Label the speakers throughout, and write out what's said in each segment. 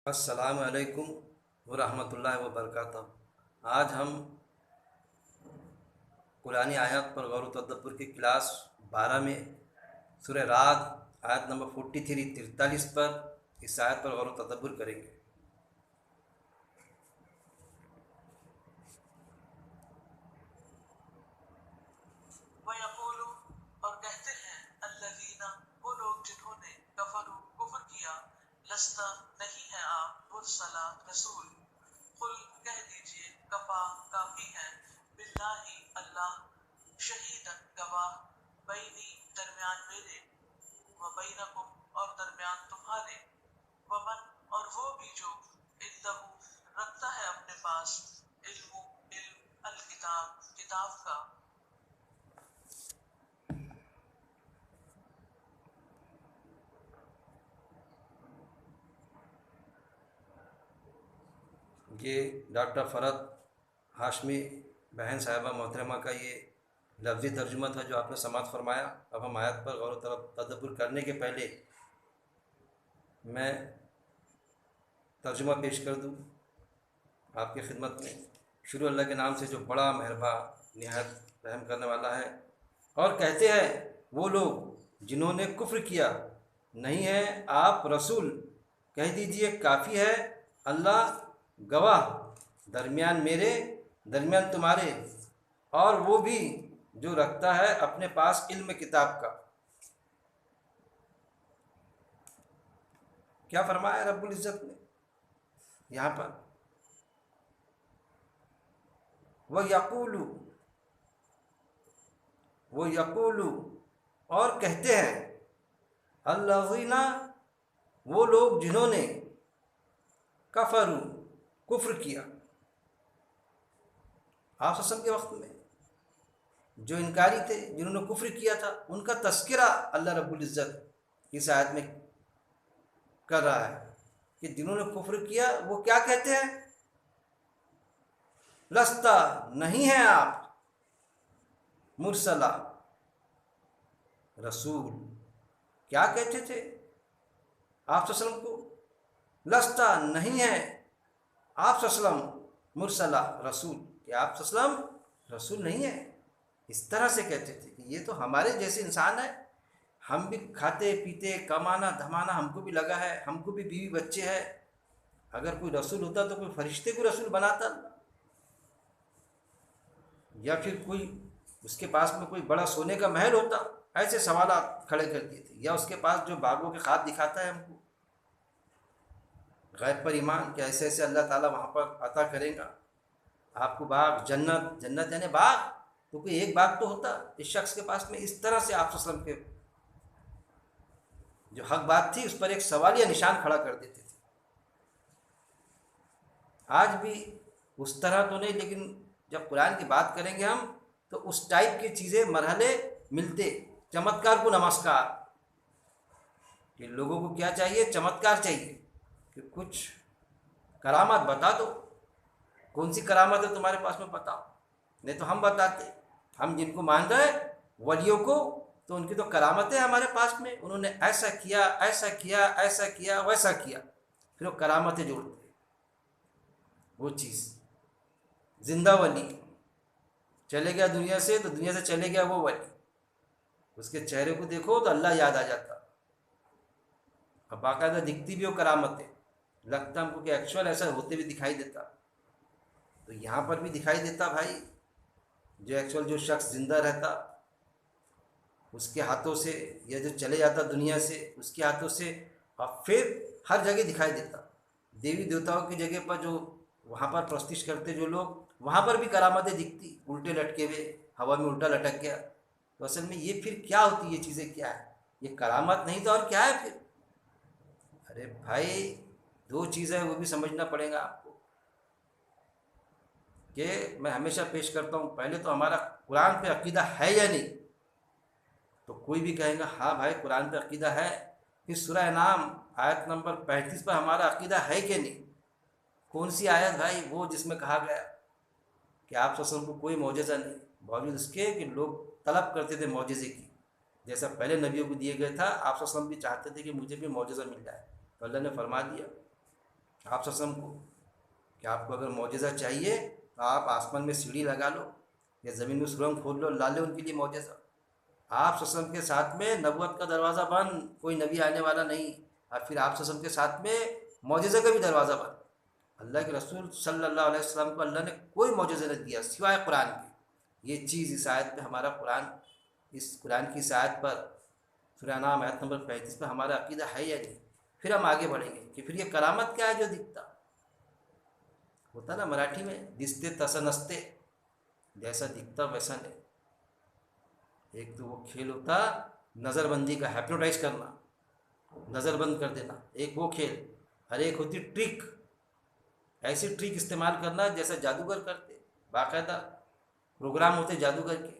Speaker 1: السلام علیکم ورحمۃ اللہ وبرکاتہ۔ آج ہم قرآنی آیات پر غور و تدبر کی کلاس 12 میں سورہ رعد آیت نمبر 43 پر اس آیت پر غور و تدبر کریں گے۔
Speaker 2: وَيَقُولُ اور کہتے ہیں الَّذِينَ وہ لوگ جنہوں نے کفروا کفر کیا لست نہیں ہے آپ مرسلا رسول قل کہہ دیجئے کفا کافی ہے باللہ اللہ شہیدن گواہ بینی درمیان میرے و بینکم اور درمیان تمہارے ومن اور وہ بھی جو عندہ رکھتا ہے اپنے پاس علم الکتاب کتاب کا۔
Speaker 1: یہ ڈاکٹر فرد ہاشمی بہن صاحبہ محترمہ کا یہ لفظی ترجمہ تھا جو آپ نے سماعت فرمایا۔ اب ہم آیت پر غور و تدبر کرنے کے پہلے میں ترجمہ پیش کر دوں آپ کی خدمت میں۔ شروع اللہ کے نام سے جو بڑا مہربان نہایت رحم کرنے والا ہے۔ اور کہتے ہیں وہ لوگ جنہوں نے کفر کیا نہیں ہے آپ رسول، کہہ دیجئے کافی ہے اللہ گواہ درمیان میرے درمیان تمہارے، اور وہ بھی جو رکھتا ہے اپنے پاس علم کتاب کا۔ کیا فرمایا رب العزت نے یہاں پر؟ وہ یقولو اور کہتے ہیں الذین وہ لوگ جنہوں نے کفروا کفر کیا آپ وسلم کے وقت میں جو انکاری تھے جنہوں نے کفر کیا تھا ان کا تذکرہ اللہ رب العزت اس آیت میں کر رہا ہے کہ جنہوں نے کفر کیا وہ کیا کہتے ہیں؟ لستا نہیں ہیں آپ مرسلہ رسول۔ کیا کہتے تھے آپ صلی اللہ علیہ وسلم کو؟ لستا نہیں ہے آپ صلی اللہ علیہ وسلم مرسلہ رسول، کہ آپ صلی اللہ علیہ وسلم رسول نہیں ہے۔ اس طرح سے کہتے تھے کہ یہ تو ہمارے جیسے انسان ہے، ہم بھی کھاتے پیتے کمانا دھمانا ہم کو بھی لگا ہے، ہم کو بھی بیوی بچے ہے، اگر کوئی رسول ہوتا تو کوئی فرشتے کو رسول بناتا، یا پھر کوئی اس کے پاس میں کوئی بڑا سونے کا محل ہوتا۔ ایسے سوالات کھڑے کر دیے تھے، یا اس کے پاس جو باغوں کے خواب دکھاتا ہے ہم کو غیب پر ایمان کہ ایسے ایسے اللہ تعالیٰ وہاں پر عطا کرے گا آپ کو باغ، جنت یعنی باغ، تو کوئی ایک باغ تو ہوتا اس شخص کے پاس میں۔ اس طرح سے آپ صلی اللہ علیہ وسلم کے جو حق بات تھی اس پر ایک سوالیہ نشان کھڑا کر دیتے تھے۔ آج بھی اس طرح تو نہیں، لیکن جب قرآن کی بات کریں گے ہم تو اس ٹائپ کی چیزیں مرحلے ملتے۔ چمتکار کو نمسکار، کہ لوگوں کو کیا چاہیے؟ چمتکار چاہیے کہ کچھ کرامات بتا دو، کون سی کرامت ہے تمہارے پاس میں بتاؤ، نہیں تو ہم بتاتے۔ ہم جن کو مان رہے ہیں ولیوں کو، تو ان کی تو کرامتیں ہمارے پاس میں، انہوں نے ایسا کیا ایسا کیا ایسا کیا ویسا کیا، پھر وہ کرامتیں جوڑتے۔ وہ چیز زندہ ولی چلے گیا دنیا سے تو دنیا سے چلے گیا وہ ولی، اس کے چہرے کو دیکھو تو اللہ یاد آ جاتا، اب باقاعدہ دکھتی بھی وہ کرامتیں، لگتا ہم کو کہ ایکچوئل ایسا ہوتے بھی دکھائی دیتا۔ تو یہاں پر بھی دکھائی دیتا بھائی، جو ایکچوئل جو شخص زندہ رہتا اس کے ہاتھوں سے، یا جو چلے جاتا دنیا سے اس کے ہاتھوں سے، اور پھر ہر جگہ دکھائی دیتا۔ دیوی دیوتاؤں کی جگہ پر جو وہاں پر پرستش کرتے جو لوگ، وہاں پر بھی کرامتیں دکھتی، الٹے لٹکے ہوئے، ہوا میں الٹا لٹک گیا۔ تو اصل میں یہ پھر کیا ہوتی؟ یہ چیزیں کیا ہے؟ یہ کرامت نہیں تو اور کیا ہے پھر؟ ارے بھائی دو چیزیں وہ بھی سمجھنا پڑے گا آپ کو، کہ میں ہمیشہ پیش کرتا ہوں پہلے تو ہمارا قرآن پہ عقیدہ ہے یا نہیں؟ تو کوئی بھی کہیں گا ہاں بھائی قرآن پہ عقیدہ ہے، پھر سورہ انعام آیت نمبر 35 پر ہمارا عقیدہ ہے کہ نہیں؟ کون سی آیت بھائی؟ وہ جس میں کہا گیا کہ آپ صلی اللہ علیہ وسلم کو کوئی معجزہ نہیں، باوجود اس کے کہ لوگ طلب کرتے تھے معجزے کی، جیسا پہلے نبیوں کو دیے گئے تھا، آپ صلی اللہ علیہ وسلم بھی چاہتے تھے کہ مجھے بھی معجزہ مل جائے، تو اللہ نے فرما دیا آپ صلی اللہ علیہ وسلم کو کہ آپ کو اگر معجزہ چاہیے تو آپ آسمان میں سیڑھی لگا لو یا زمین میں سرنگ کھود لو، لا لو ان کے لیے معجزہ۔ آپ صلی اللہ علیہ وسلم کے ساتھ میں نبوت کا دروازہ بند، کوئی نبی آنے والا نہیں، اور پھر آپ صلی اللہ علیہ وسلم کے ساتھ میں معجزہ کا بھی دروازہ بند۔ اللہ کے رسول صلی اللہ علیہ وسلم کو اللہ نے کوئی معجزہ نہیں دیا سوائے قرآن کے۔ یہ چیز اس آیت پہ ہمارا قرآن، اس قرآن کی اس آیت پر، سورہ نام آیت نمبر 35 پہ ہمارا عقیدہ ہے یا نہیں؟ پھر ہم آگے بڑھیں گے کہ پھر یہ کرامت کیا ہے جو دکھتا ہوتا نا مراٹھی میں، دستے تسا نستے، جیسا دکھتا ویسا نہیں۔ ایک تو وہ کھیل ہوتا نظر بندی کا، ہیپنوٹائز کرنا، نظر بند کر دینا، ایک وہ کھیل، اور ایک ہوتی ٹرک، ایسی ٹرک استعمال کرنا جیسا جادوگر کرتے، باقاعدہ پروگرام ہوتے جادوگر کے۔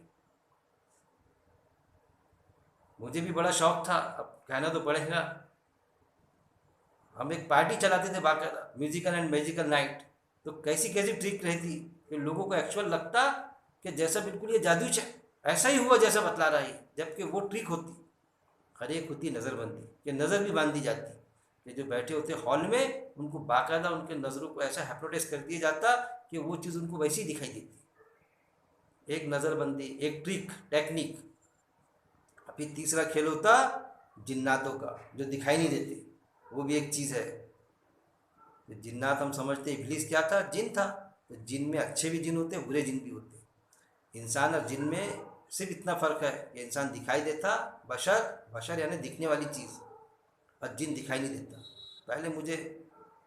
Speaker 1: مجھے بھی بڑا شوق تھا، اب کہنا تو پڑے گا، ہم ایک پارٹی چلاتے تھے باقاعدہ، میوزیکل اینڈ میجیکل نائٹ، تو کیسی کیسی ٹرک رہتی کہ لوگوں کو ایکچوئل لگتا کہ جیسا بالکل یہ جادو ایسا ہی ہوا جیسا بتلا رہا ہے، جبکہ وہ ٹرک ہوتی۔ ہر ایک ہوتی نظر بندی، کہ نظر بھی باندھی جاتی کہ جو بیٹھے ہوتے ہال میں ان کو باقاعدہ ان کے نظروں کو ایسا ہیپنوٹائز کر دیا جاتا کہ وہ چیز ان کو ویسی ہی دکھائی دیتی۔ ایک نظر بندی، ایک ٹرک ٹیکنیک۔ ابھی تیسرا کھیل ہوتا جناتوں کا، جو دکھائی نہیں دیتے، وہ بھی ایک چیز ہے۔ جنات ہم سمجھتے ابلیس کیا تھا؟ جن تھا، تو جن میں اچھے بھی جن ہوتے، برے جن بھی ہوتے۔ انسان اور جن میں صرف اتنا فرق ہے کہ انسان دکھائی دیتا، بشر یعنی دکھنے والی چیز، اور جن دکھائی نہیں دیتا۔ پہلے مجھے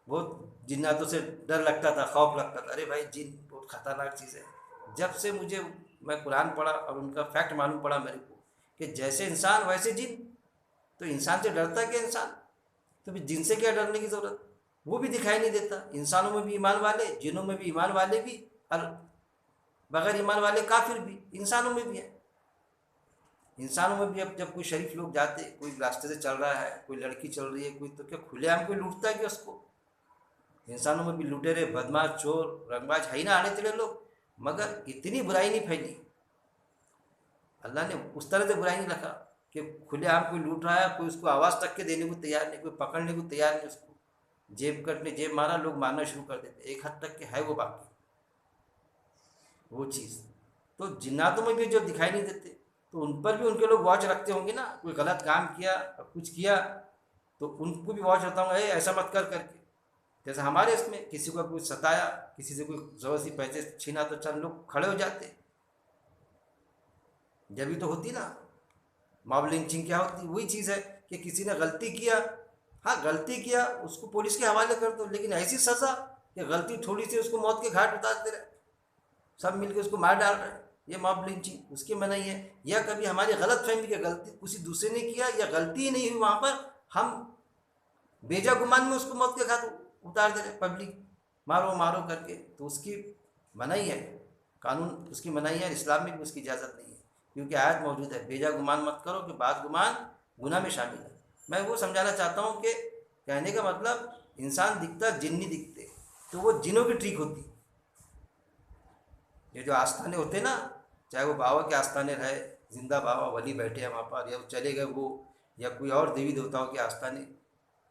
Speaker 1: بہت جناتوں سے ڈر لگتا تھا، خوف لگتا تھا، ارے بھائی جن بہت خطرناک چیز ہے۔ جب سے میں قرآن پڑھا اور ان کا فیکٹ معلوم پڑا میرے کو کہ جیسے انسان ویسے جن، تو انسان سے ڈرتا کیا انسان؟ تو پھر جن سے کیا ڈرنے کی ضرورت؟ وہ بھی دکھائی نہیں دیتا۔ انسانوں میں بھی ایمان والے، جنوں میں بھی ایمان والے بھی، اور بغیر ایمان والے کافر بھی انسانوں میں بھی ہیں۔ انسانوں میں بھی اب جب کوئی شریف لوگ جاتے، کوئی راستے سے چل رہا ہے، کوئی لڑکی چل رہی ہے، کوئی تو کیا کھلے عام کوئی لوٹتا ہے کہ اس کو؟ انسانوں میں بھی لٹیرے، بدماش، چور، رنگباز ہے ہی نہ آنے تیرے لوگ، مگر اتنی برائی نہیں پھیلی۔ اللہ نے اس طرح سے برائی نہیں رکھا کہ کھلے عام کوئی لوٹ رہا ہے، کوئی اس کو آواز تک کے دینے کو تیار نہیں، کوئی پکڑنے کو تیار نہیں، اس کو جیب کٹنے، جیب مارا، لوگ مارنا شروع کر دیتے، ایک حد تک کہ ہے وہ باقی وہ چیز۔ تو جناتوں میں بھی جو دکھائی نہیں دیتے، تو ان پر بھی ان کے لوگ واچ رکھتے ہوں گے نا، کوئی غلط کام کیا، کچھ کیا تو ان کو بھی واچ رہتا ہوں، اے ایسا مت کر کے۔ جیسے ہمارے اس میں کسی کو کوئی ستایا، کسی سے کوئی زور سی پیسے چھینا، تو چند لوگ کھڑے ہو جاتے، جبھی تو ہوتی نا ماب لنچنگ۔ کیا ہوتی؟ وہی چیز ہے کہ کسی نے غلطی کیا، ہاں غلطی کیا، اس کو پولیس کے حوالے کر دو، لیکن ایسی سزا کہ غلطی تھوڑی سی اس کو موت کے گھاٹ اتارتے رہے، سب مل کے اس کو مار ڈال رہے ہیں، یہ ماب لنچنگ اس کی منعی ہے۔ یا کبھی ہماری غلط فہمی کہ غلطی کسی دوسرے نے کیا یا غلطی ہی نہیں ہوئی، وہاں پر ہم بیجا گمان میں اس کو موت کے گھاٹ اتار دے رہے، پبلک مارو مارو کر کے، تو اس کی منعی ہے، قانون اس کی منعی ہے، اسلام میں بھی اس کی اجازت نہیں ہے، کیونکہ آیت موجود ہے بیجا گمان مت کرو کہ بعض گمان گناہ میں شامل ہے۔ میں وہ سمجھانا چاہتا ہوں کہ کہنے کا مطلب انسان دکھتا، جن نہیں دکھتے، تو وہ جنوں کی ٹرک ہوتی۔ یہ جو آستانے ہوتے نا، چاہے وہ بابا کے آستانے رہے، زندہ بابا ولی بیٹھے ہیں وہاں پر، یا چلے گئے وہ، یا کوئی اور دیوی دیوتاؤں کے آستانے،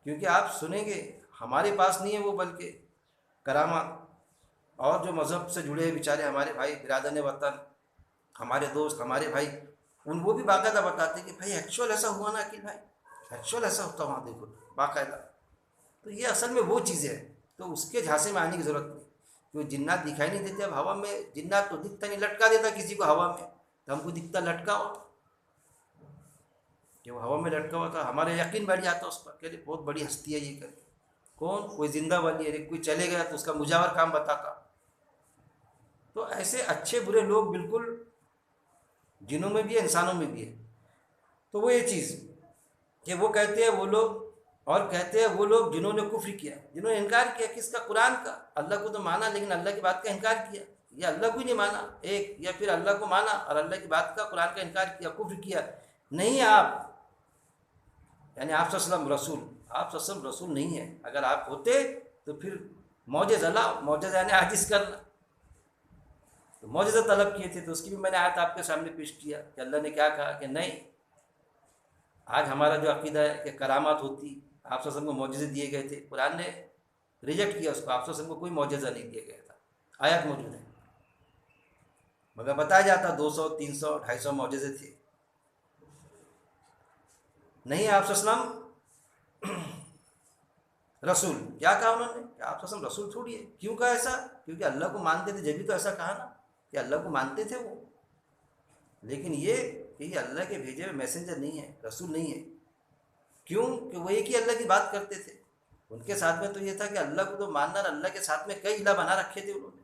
Speaker 1: کیونکہ آپ سنیں گے ہمارے پاس نہیں ہے وہ، بلکہ کرامات اور جو مذہب سے جڑے ہیں بیچارے ہمارے بھائی برادران وطن، ہمارے دوست، ہمارے بھائی، وہ بھی باقاعدہ بتاتے کہ بھائی ایکچوئل ایسا ہوا نا عقیل بھائی، ایکچوئل ایسا ہوتا وہاں دیکھو باقاعدہ۔ تو یہ اصل میں وہ چیزیں ہیں، تو اس کے جھانسے میں آنے کی ضرورت نہیں، کیوں جنات دکھائی نہیں دیتے۔ اب ہوا میں جنات تو دکھتا نہیں، لٹکا دیتا کسی کو ہوا میں، تو ہم کو دکھتا لٹکا ہوا، کہ وہ ہوا میں لٹکا ہوا تھا، ہمارا یقین بیٹھ جاتا اس پر کہ بہت بڑی ہستی ہے یہ، کر کے کون، کوئی زندہ والی ہے، کوئی چلے گیا تو اس کا مجاور کام بتاتا۔ تو ایسے اچھے برے لوگ بالکل جنوں میں بھی ہے، انسانوں میں بھی ہے۔ تو وہ یہ چیز کہ وہ کہتے ہیں وہ لوگ، اور کہتے ہیں وہ لوگ جنہوں نے کفر کیا، جنہوں نے انکار کیا کس کا؟ قرآن کا۔ اللہ کو تو مانا لیکن اللہ کی بات کا انکار کیا، یا اللہ کو ہی نہیں مانا ایک، یا پھر اللہ کو مانا اور اللہ کی بات کا، قرآن کا انکار کیا، کفر کیا۔ نہیں آپ، یعنی آپ صلی اللہ علیہ وسلم رسول، آپ صلی اللہ علیہ وسلم رسول نہیں ہیں۔ اگر آپ ہوتے تو پھر معجزہ لاؤ، معجزہ یعنی عاجز کرنا، تو معجزہ طلب کیے تھے، تو اس کی بھی میں نے آیت آپ کے سامنے پیش کیا کہ اللہ نے کیا کہا کہ نہیں، آج ہمارا جو عقیدہ ہے کہ کرامات ہوتی، آپ صلی اللہ علیہ وسلم کو معجزے دیے گئے تھے، قرآن نے ریجیکٹ کیا اس کو. آپ صلی اللہ علیہ وسلم کو کوئی معجزہ نہیں دیا گیا تھا. آیات موجود ہیں مگر بتایا جاتا 200 300 250 معجزے تھے. نہیں آپ صلی اللہ علیہ وسلم رسول. کیا کہا انہوں نے کہ آپ صلی اللہ علیہ وسلم رسول تھوڑی ہے. کیوں کہا ایسا؟ کیونکہ اللہ کو مانتے تھے جبھی تو ایسا کہا نا کہ اللہ کو مانتے تھے وہ. لیکن یہ کہ یہ اللہ کے بھیجے ہوئے میسنجر نہیں ہے، رسول نہیں ہے. کیوں؟ کہ وہ ایک ہی اللہ کی بات کرتے تھے. ان کے ساتھ میں تو یہ تھا کہ اللہ کو تو ماننا، اللہ کے ساتھ میں کئی الہ بنا رکھے تھے انہوں نے.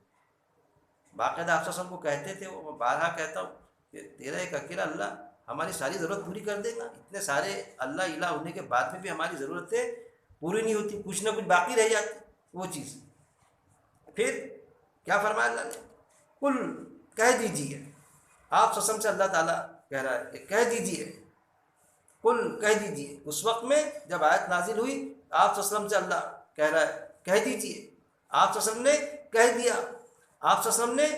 Speaker 1: باقاعدہ آپ صلی اللہ علیہ وسلم کو کہتے تھے، وہ میں بارہا کہتا ہوں کہ تیرا ایک اکیلا اللہ ہماری ساری ضرورت پوری کر دے گا. اتنے سارے اللہ الہ ہونے کے بعد میں بھی ہماری ضرورتیں پوری نہیں ہوتی، کچھ نہ کچھ باقی رہ جاتی وہ چیز. پھر کیا فرمایا اللہ نے؟ کل کہہ دیجیے. آپ صلی اللہ علیہ وسلم سے اللہ تعالیٰ کہہ رہا ہے کہ کہہ دیجیے. کل کہہ دیجیے. اس وقت میں جب آیت نازل ہوئی آپ صلی اللہ علیہ وسلم سے اللہ کہہ رہا ہے کہہ دیجیے. آپ صلی اللہ علیہ وسلم نے کہہ دیا. آپ صلی اللہ علیہ وسلم نے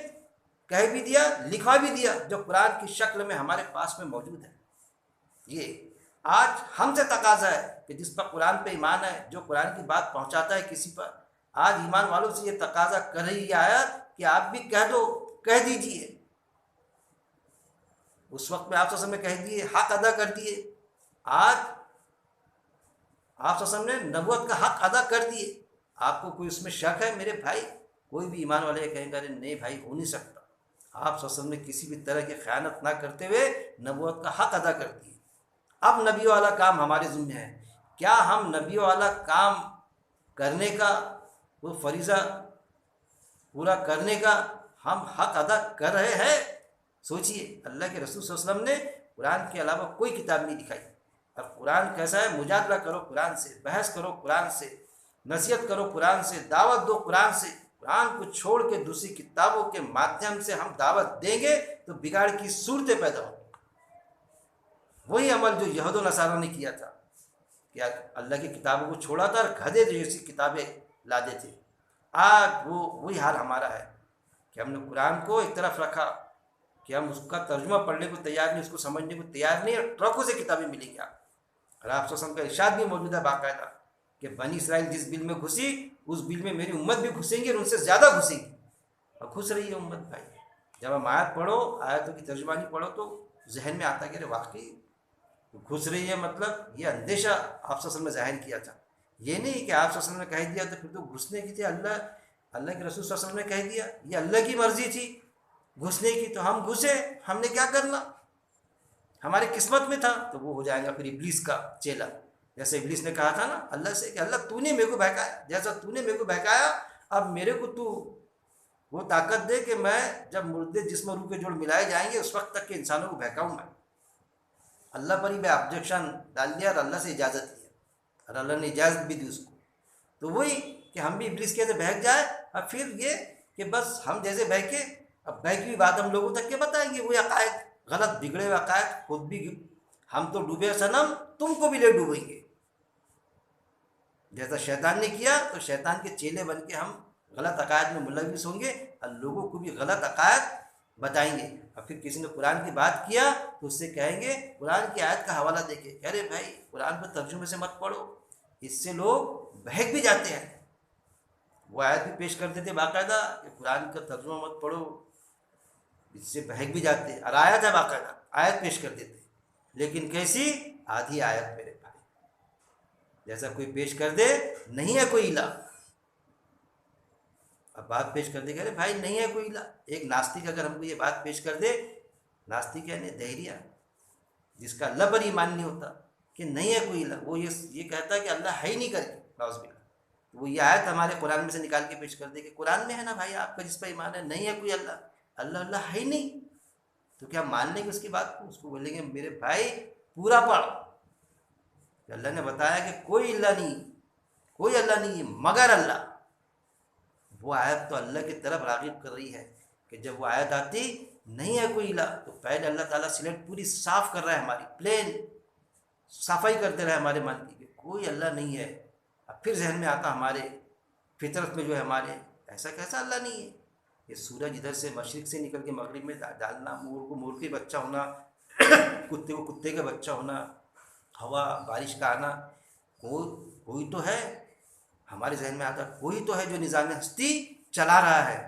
Speaker 1: کہہ بھی دیا، لکھوا بھی دیا، جو قرآن کی شکل میں ہمارے پاس میں موجود ہے. یہ آج ہم سے تقاضا ہے کہ جس پر قرآن پہ ایمان ہے، جو قرآن کی بات پہنچاتا ہے کسی پر، آج ایمان والوں سے یہ تقاضا کر رہی ہے آیت کہ آپ بھی کہہ دو، کہہ دیجیے. اس وقت میں آپ صلی اللہ علیہ وسلم نے کہہ دیے، حق ادا کر دیے. آج آپ صلی اللہ علیہ وسلم نے نبوت کا حق ادا کر دیے. آپ کو کوئی اس میں شک ہے میرے بھائی؟ کوئی بھی ایمان والے کہیں گے نہیں بھائی ہو نہیں سکتا. آپ صلی اللہ علیہ وسلم نے کسی بھی طرح کی خیانت نہ کرتے ہوئے نبوت کا حق ادا کر دیے. اب نبیوں والا کام ہمارے ذمہ ہے. کیا ہم نبیوں والا کام کرنے کا، وہ فریضہ پورا کرنے کا ہم حق ادا کر رہے ہیں؟ سوچئے. اللہ کے رسول صلی اللہ علیہ وسلم نے قرآن کے علاوہ کوئی کتاب نہیں دکھائی. اور قرآن کیسا ہے؟ مجادلہ کرو قرآن سے، بحث کرو قرآن سے، نصیحت کرو قرآن سے، دعوت دو قرآن سے. قرآن کو چھوڑ کے دوسری کتابوں کے مادھیم سے ہم دعوت دیں گے تو بگاڑ کی صورتیں پیدا ہوں. وہی عمل جو یہود و نصارہ نے کیا تھا کہ اللہ کی کتابوں کو چھوڑا تھا اور گدھے جیسی کتابیں لادے تھے. آج وہی حال ہمارا ہے کہ ہم نے قرآن کو ایک طرف رکھا کہ ہم اس کا ترجمہ پڑھنے کو تیار نہیں، اس کو سمجھنے کو تیار نہیں، اور ٹرکوں سے کتابیں ملیں گی. اور آپ صلی اللہ علیہ وسلم کا ارشاد بھی موجود ہے باقاعدہ کہ بنی اسرائیل جس بل میں گھسی اس بل میں میری امت بھی گھسیں گی اور ان سے زیادہ گھسیں گی. اور گھس رہی ہے امت بھائی. جب ہم آیت پڑھو، آیتوں کی ترجمانی پڑھو تو ذہن میں آتا ہے کہ واقعی گھس رہی ہے. مطلب یہ اندیشہ آپ صلی اللہ علیہ وسلم نے ظاہر کیا تھا. یہ نہیں کہ آپ صلی اللہ علیہ وسلم نے کہہ دیا تو پھر تو گھسنے کی تھی. اللہ کے رسول صلی اللہ علیہ وسلم نے کہہ دیا، یہ اللہ کی مرضی تھی گھسنے کی تو ہم گھسے. ہم نے کیا کرنا؟ ہماری قسمت میں تھا تو وہ ہو جائے گا پھر ابلیس کا چیلا. جیسے ابلیس نے کہا تھا نا اللہ سے کہ اللہ تو نے میرے کو بہکایا، جیسا تو نے میرے کو بہکایا اب میرے کو تو وہ طاقت دے کہ میں جب مردے جسم و روح کے جوڑ ملائے جائیں گے اس وقت تک کہ انسانوں کو بہکاؤں میں. اللہ پر ہی میں آبجیکشن ڈال دیا اور اللہ سے اجازت لیا اور اللہ نے اجازت بھی دی اس کو. تو وہی کہ ہم بھی ابلیس کے سے بہک جائے اور پھر یہ کہ بس ہم جیسے بہکے، اب بہکی ہوئی بات ہم لوگوں تک کے بتائیں گے. وہی عقائد غلط بگڑے ہوئے عقائد، خود بھی ہم تو ڈوبے صنم تم کو بھی لے ڈوبیں گے. جیسا شیطان نے کیا تو شیطان کے چیلے بن کے ہم غلط عقائد میں ملوث ہوں گے اور لوگوں کو بھی غلط عقائد بتائیں گے. اور پھر کسی نے قرآن کی بات کیا تو اس سے کہیں گے قرآن کی آیت کا حوالہ دے کے کہہ رہے بھائی قرآن کو ترجمے سے مت پڑھو، اس سے لوگ بہک بھی جاتے ہیں. وہ آیت بھی پیش کر دیتے باقاعدہ کہ قرآن کا ترجمہ مت پڑھو، اس سے بہک بھی جاتے ہیں. اور آیت ہے باقاعدہ آیت پیش کر دیتے، لیکن کیسی؟ آدھی آیت میرے بھائی. جیسا کوئی پیش کر دے نہیں ہے کوئی الہ، اب بات پیش کر دے کہ ارے بھائی نہیں ہے کوئی الہ. ایک ناستک اگر ہم کو یہ بات پیش کر دے، ناستک یعنی دہریہ جس کا اللہ پر ایمان نہیں ہوتا کہ نہیں ہے کوئی الہ، وہ یہ کہتا ہے کہ اللہ ہے ہی نہیں کر کے نعوذ باللہ، تو وہ یہ آیت ہمارے قرآن میں سے نکال کے پیش کر دے کہ قرآن میں ہے نا بھائی آپ کا جس پر ایمان ہے نہیں ہے کوئی اللہ، اللہ ہے ہی نہیں. تو کیا مان لیں گے اس کی بات کو؟ اس کو بولیں گے میرے بھائی پورا پڑھ کہ اللہ نے بتایا کہ کوئی اللہ نہیں، کوئی اللہ نہیں مگر اللہ. وہ آیت تو اللہ کی طرف راغب کر رہی ہے کہ جب وہ آیت آتی نہیں ہے کوئی الہ تو پہلے اللہ تعالیٰ سلیٹ پوری صاف کر رہا ہے، ہماری پلین صفائی کرتے رہے ہمارے من کی کہ کوئی اللہ نہیں ہے. اب پھر ذہن میں آتا ہمارے فطرت میں جو ہے ہمارے ایسا کیسا اللہ نہیں ہے. یہ سورج ادھر سے مشرق سے نکل کے مغرب میں ڈالنا، مور کو مور کے بچہ ہونا، کتے کو کتے کا بچہ ہونا، ہوا بارش کا آنا، کوئی تو ہے. ہمارے ذہن میں آتا ہے کوئی تو ہے جو نظام ہستی چلا رہا ہے،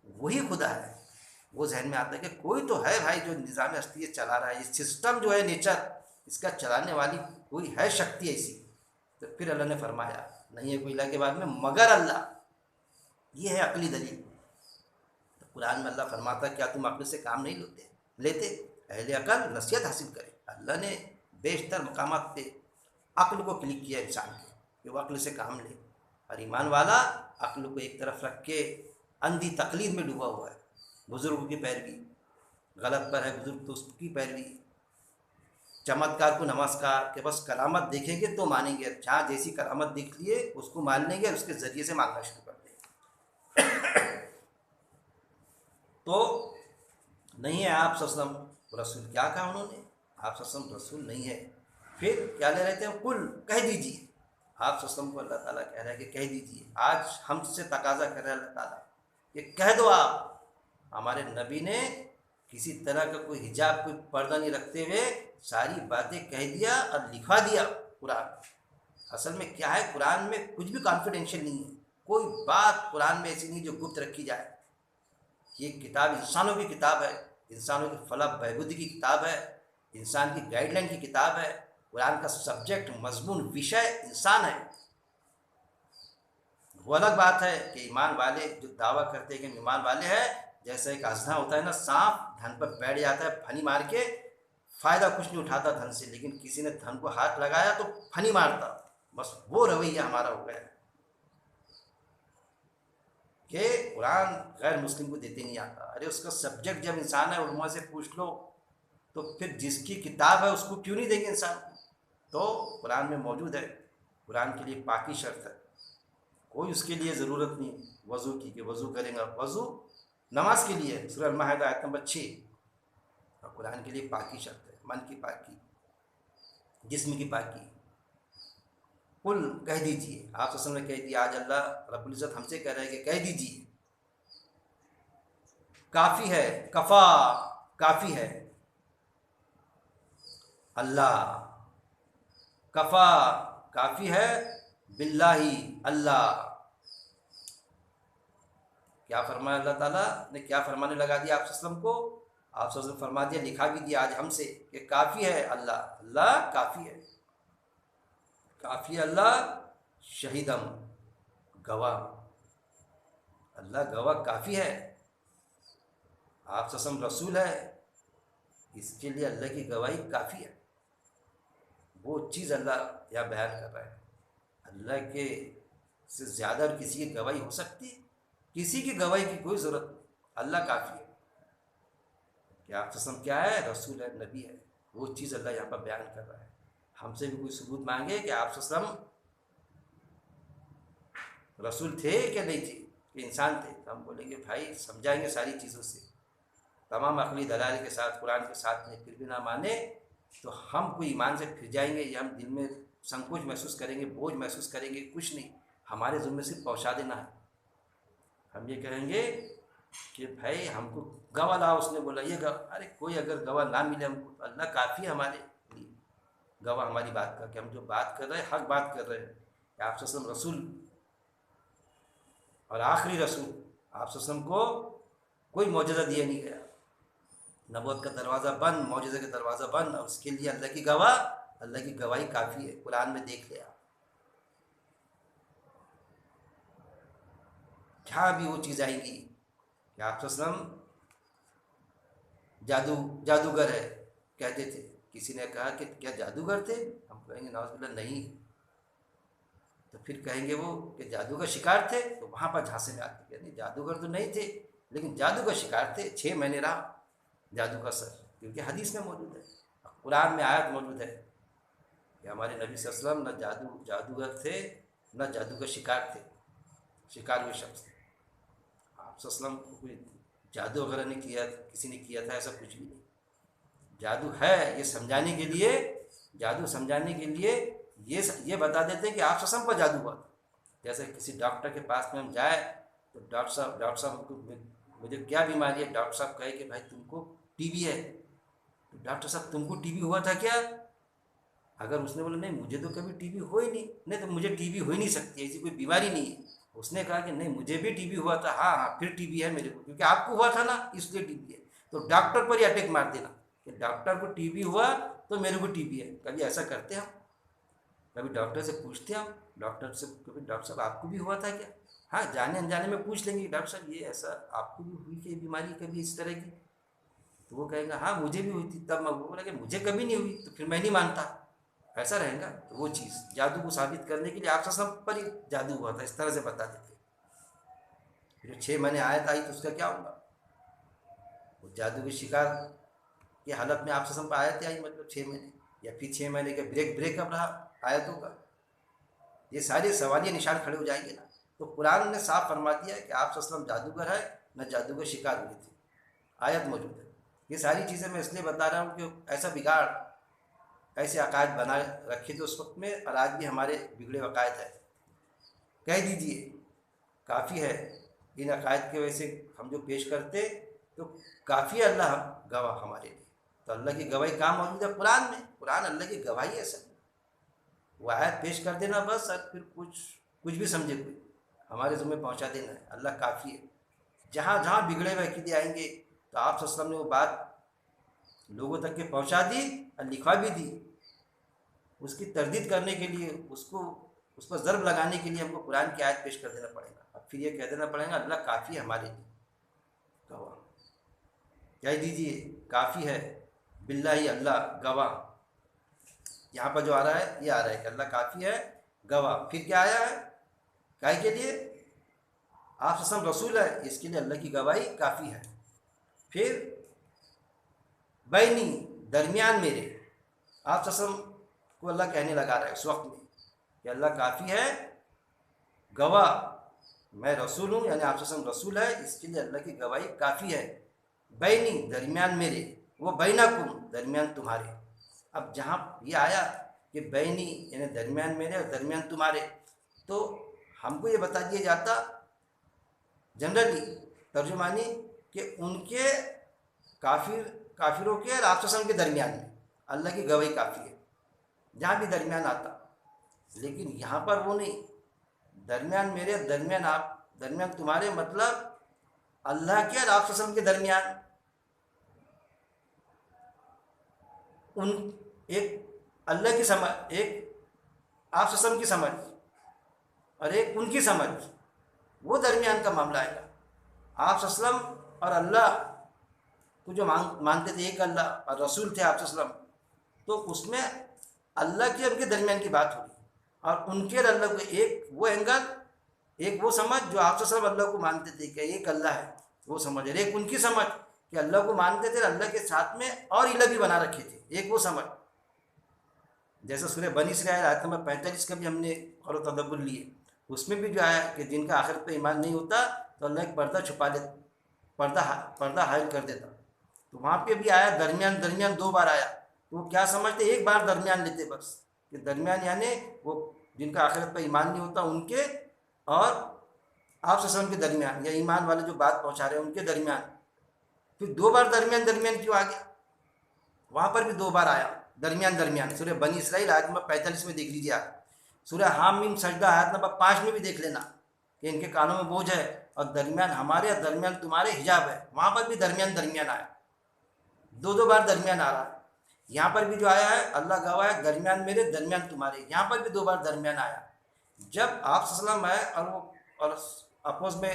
Speaker 1: وہی خدا ہے. وہ ذہن میں آتا ہے کہ کوئی تو ہے بھائی جو نظام ہستی یہ چلا رہا ہے، یہ سسٹم جو ہے نیچر اس کا چلانے والی کوئی ہے شکتی ایسی. تو پھر اللہ نے فرمایا نہیں ہے کوئی اللہ کے بعد میں مگر اللہ. یہ ہے عقلی دلیل. تو قرآن میں اللہ فرماتا ہے کیا تم عقل سے کام نہیں لیتے؟ اہل عقل نصیحت حاصل کرے. اللہ نے بیشتر مقامات پہ عقل کو کلک کیا انسان کے کہ وہ عقل سے کام لے. اور ایمان والا عقل کو ایک طرف رکھ کے اندھی تقلید میں ڈوبا ہوا ہے. بزرگوں کی پیروی، غلط پر ہے بزرگ تو اس کی پیروی. چمتکار کو نمسکار کہ بس کرامت دیکھیں گے تو مانیں گے، جہاں جیسی کرامت دیکھ لیے اس کو مان لیں گے اور اس کے ذریعے سے مانگنا شروع کر دیں گے. تو نہیں ہے آپ صلی اللہ علیہ وسلم رسول. کیا کہا انہوں نے؟ آپ صلی اللہ علیہ وسلم رسول نہیں ہے. پھر کیا لے رہے تھے؟ کل کہہ دیجیے. آپ صلی اللہ علیہ وسلم کو اللہ تعالیٰ کہہ رہا ہے کہ کہہ دیجیے. آج ہم سے تقاضا کر رہا ہے اللہ تعالیٰ کہ کہہ دو آپ. ہمارے نبی نے کسی طرح کا کوئی حجاب کوئی پردہ نہیں رکھتے ہوئے ساری باتیں کہہ دیا اور لکھوا دیا قرآن. اصل میں کیا ہے، قرآن میں کچھ بھی کانفیڈینشیل نہیں ہے. کوئی بات قرآن میں ایسی نہیں جو گپت رکھی جائے. یہ کتاب انسانوں کی کتاب ہے، انسانوں کی فلاح بہبودی کی کتاب ہے، انسان کی گائیڈ لائن کی کتاب ہے. قرآن کا سبجیکٹ مضمون وشے انسان ہے. وہ الگ بات ہے کہ ایمان والے جو دعویٰ کرتے ہیں کہ ہم ایمان والے ہیں، جیسا ایک اژدھا ہوتا ہے نا، سانپ دھن پر بیٹھ جاتا ہے پھنی مار کے، فائدہ کچھ نہیں اٹھاتا دھن سے، لیکن کسی نے دھن کو ہاتھ لگایا تو پھنی مارتا. بس وہ رویہ ہمارا ہو گیا کہ قرآن غیر مسلم کو دیتے نہیں آتا. ارے اس کا سبجیکٹ جب انسان ہے علماء سے پوچھ لو تو پھر جس کی کتاب ہے اس کو کیوں نہیں دیں گے انسان؟ تو قرآن میں موجود ہے. قرآن کے لیے پاکی شرط ہے، کوئی اس کے لیے ضرورت نہیں وضو کی کہ وضو کریں گا. وضو نماز کے لیے، سورہ المائدہ آیت نمبر 6. اور قرآن کے لیے پاکی شرط ہے، من کی پاکی، جسم کی پاکی. کل کہہ دیجیے. آپ صلی اللہ علیہ وسلم نے کہہ دیا. آج اللہ رب العزت ہم سے کہہ رہے ہیں کہ کہہ دیجیے. کافی ہے، کفا کافی ہے اللہ. کفا کافی ہے باللہ اللہ. کیا فرمایا اللہ تعالیٰ نے؟ کیا فرمانے لگا دیا آپ صلی اللہ علیہ وسلم کو؟ آپ صلی اللہ علیہ وسلم فرما دیا، لکھا بھی دیا آج ہم سے کہ کافی ہے اللہ. اللہ کافی ہے، کافی ہے اللہ. شہیدم گواہ، اللہ گواہ کافی ہے. آپ صلی اللہ علیہ وسلم رسول ہے، اس کے لیے اللہ کی گواہی کافی ہے. وہ چیز اللہ یہاں بیان کر رہا ہے. اللہ کے سے زیادہ اور کسی کی گواہی ہو سکتی؟ کسی کی گواہی کی کوئی ضرورت نہیں. اللہ کافی ہے کہ آپ صلی اللہ علیہ وسلم کیا ہے؟ رسول ہے، نبی ہے. وہ چیز اللہ یہاں پر بیان کر رہا ہے. ہم سے بھی کوئی ثبوت مانگے کہ آپ صلی اللہ علیہ وسلم رسول تھے کہ نہیں تھے، کہ انسان تھے، تو ہم بولیں گے بھائی سمجھائیں گے ساری چیزوں سے، تمام عقلی دلائل کے ساتھ، قرآن کے ساتھ میں. پھر بھی نہ مانے تو ہم کوئی ایمان سے پھر جائیں گے یا ہم دل میں سنکوچ محسوس کریں گے، بوجھ محسوس کریں گے؟ کچھ نہیں. ہمارے ذمے صرف پہنچا دینا ہے. ہم یہ کہیں گے کہ بھائی ہم کو گواہ لاؤ. اس نے بولا یہ گواہ. ارے کوئی اگر گواہ نہ ملے ہم کو، اللہ کافی ہے ہمارے لیے گواہ ہماری بات کا، کہ ہم جو بات کر رہے ہیں حق بات کر رہے ہیں. کہ آپ صلی اللہ علیہ وسلم رسول اور آخری رسول. آپ صلی اللہ علیہ وسلم کو کوئی معجزہ دیا نہیں گیا. نبوت کا دروازہ بند، معجزے کا دروازہ بند. اور اس کے لیے اللہ کی گواہ، اللہ کی گواہی کافی ہے. قرآن میں دیکھ لیا، جہاں بھی وہ چیز آئے گی کہ آپ صلی اللہ علیہ وسلم جادوگر ہے کہتے تھے. کسی نے کہا کہ کیا جادوگر تھے؟ ہم کہیں گے نعوذ باللہ نہیں. تو پھر کہیں گے وہ کہ جادو کا شکار تھے، تو وہاں پر جھانسے میں آتے کہ نہیں جادوگر تو نہیں تھے لیکن جادو کا شکار تھے. 6 مہینے رہا جادو کا سر، کیونکہ حدیث میں موجود ہے، قرآن میں آیت موجود ہے کہ ہمارے نبی صلی اللہ علیہ وسلم نہ جادوگر تھے نہ جادو کا شکار تھے، شکار ہوئے شخص تھے. آپ صلی اللہ علیہ وسلم کو کوئی جادو وغیرہ نہیں کیا، کسی نے کیا تھا ایسا کچھ بھی نہیں. جادو ہے یہ سمجھانے کے لیے، جادو سمجھانے کے لیے یہ بتا دیتے ہیں کہ آپ صلی اللہ علیہ وسلم پر جادو ہوا. جیسے کسی ڈاکٹر کے پاس میں ہم جائیں تو ڈاکٹر صاحب کو مجھے کیا بیماری ہے، ڈاکٹر صاحب کہے کہ بھائی تم کو ٹی بی ہے. تو ڈاکٹر صاحب تم کو ٹی بی ہوا تھا کیا؟ اگر اس نے بولا نہیں مجھے تو کبھی ٹی بی ہو ہی نہیں، نہیں تو مجھے ٹی بی ہو ہی نہیں سکتی، ایسی کوئی بیماری نہیں ہے. اس نے کہا کہ نہیں مجھے بھی ٹی بی ہوا تھا، ہاں ہاں پھر ٹی بی ہے میرے کو، کیونکہ آپ کو ہوا تھا نا اس لیے ٹی بی ہے. تو ڈاکٹر پر ہی اٹیک مار دینا کہ ڈاکٹر کو ٹی بی ہوا تو میرے کو ٹی بی ہے. کبھی ایسا کرتے ہم؟ کبھی ڈاکٹر سے پوچھتے ہم؟ ڈاکٹر سے کبھی ڈاکٹر صاحب آپ کو بھی ہوا تھا کیا؟ ہاں جانے انجانے میں پوچھ لیں گے ڈاکٹر صاحب یہ ایسا آپ کو بھی ہوئی کہ بیماری کبھی اس طرح کی؟ تو وہ کہے گا ہاں مجھے بھی ہوئی تھی. تب میں وہ بولا کہ مجھے کبھی نہیں ہوئی تو پھر میں نہیں مانتا. ایسا رہے گا. تو وہ چیز جادو کو ثابت کرنے کے لیے آپ سب پر ہی جادو ہوا تھا اس طرح سے بتا دیتے. جو 6 مہینے آیت آئی تو اس کا کیا ہوگا؟ وہ جادو کے شکار کی حالت میں آپ سب پر آیتیں آئی، مطلب 6 مہینے، یا پھر 6 مہینے کا بریک اپ رہا آیتوں کا. یہ سارے سوالیہ نشان کھڑے ہو جائیں گے نا. تو قرآن نے صاف فرما دیا ہے کہ آپ وسلم جادوگر ہے نہ جادو کا شکار ہوئے تھے. آیت موجود ہے. یہ ساری چیزیں میں اس لیے بتا رہا ہوں کہ ایسا بگاڑ ایسے عقائد بنا رکھے تھے اس وقت میں، اور آج بھی ہمارے بگڑے عقائد ہے. کہہ دیجئے کافی ہے. ان عقائد کی وجہ سے ہم جو پیش کرتے تو کافی ہے اللہ گواہ ہمارے لیے. تو اللہ کی گواہی کام موجود ہے قرآن میں. قرآن اللہ کی گواہی ہے سب. وہ آیت پیش کر دینا بس، اور پھر کچھ بھی سمجھے کوئی ہمارے ذمہ پہنچا دینا ہے. اللہ کافی ہے. جہاں جہاں بگڑے ہوئے عقیدے آئیں گے تو آپ صلی اللہ علیہ وسلم نے وہ بات لوگوں تک کے پہنچا دی اور لکھوا بھی دی. اس کی تردید کرنے کے لیے اس پر ضرب لگانے کے لیے ہم کو قرآن کی آیت پیش کر دینا پڑے گا. اب پھر یہ کہہ دینا پڑے گا اللہ کافی ہے ہمارے لیے گواہ. کہہ دیجیے کافی ہے باللہ اللہ گواہ. یہاں پر جو آ رہا ہے یہ آ رہا ہے کہ اللہ کافی ہے گواہ. پھر کیا آیا ہے؟ کائے کے لیے آپ سب رسول ہے، اس کے لیے اللہ کی گواہی کافی ہے. پھر بینی درمیان میرے، آپ سب کو اللہ کہنے لگا رہا ہے اس وقت میں کہ اللہ کافی ہے گواہ، میں رسول ہوں، یعنی آپ سب رسول ہے، اس کے لیے اللہ کی گواہی کافی ہے. بینی درمیان میرے، وہ بینکم درمیان تمہارے. اب جہاں یہ آیا کہ بینی یعنی درمیان میرے اور درمیان تمہارے، تو ہم کو یہ بتا دیا جاتا جنرلی ترجمانی کہ ان کے کافروں کے اور آپ کے درمیان میں اللہ کی گواہی کافی ہے. جہاں بھی درمیان آتا، لیکن یہاں پر وہ نہیں. درمیان میرے درمیان آپ درمیان تمہارے مطلب اللہ کے اور آپ کے درمیان. ان ایک اللہ کی سمجھ، ایک آپ کی سمجھ اور ایک ان کی سمجھ، وہ درمیان کا معاملہ آئے گا. آپ اور اللہ کو جو مانتے تھے ایک اللہ اور رسول تھے آپ تو اس میں اللہ کے اور ان کے درمیان کی بات ہوگی. اور ان کے اور اللہ کو ایک وہ اینگل، ایک وہ سمجھ جو آپ اللہ کو مانتے تھے کہ ایک اللہ ہے، وہ سمجھ. اور ایک ان کی سمجھ کہ اللہ کو مانتے تھے، اللہ کے ساتھ میں اور الہ بھی بنا رکھے تھے، ایک وہ سمجھ. جیسے سورہ بنی اسرائیل آیت نمبر 45 کا بھی ہم نے غور و تدبر لیے، اس میں بھی جو آیا کہ جن کا آخرت پہ ایمان نہیں ہوتا تو اللہ ایک پردہ چھپا لے، پردہ حائل کر دیتا. تو وہاں پہ بھی آیا درمیان 2 بار آیا. تو وہ کیا سمجھتے؟ ایک بار درمیان لیتے بس، کہ درمیان یعنی وہ جن کا آخرت پہ ایمان نہیں ہوتا ان کے اور آپ کے درمیان، یا ایمان والے جو بات پہنچا رہے ہیں ان کے درمیان. پھر 2 بار درمیان کیوں آ گیا؟ وہاں پر بھی 2 بار آیا درمیان. سورہ بنی اسرائیل آیت نمبر 45 میں دیکھ لیجیے آپ. سورہ حامیم سجدہ آیت نمبر 5 میں بھی دیکھ لینا کہ ان کے کانوں میں بوجھ ہے اور درمیان ہمارے اور درمیان تمہارے حجاب ہے. وہاں پر بھی درمیان آیا. 2 بار درمیان آ رہا ہے. یہاں پر بھی جو آیا ہے اللہ گواہ ہے درمیان میرے درمیان تمہارے، یہاں پر بھی 2 بار درمیان آیا. جب آپ وسلم آئے اور اپوز میں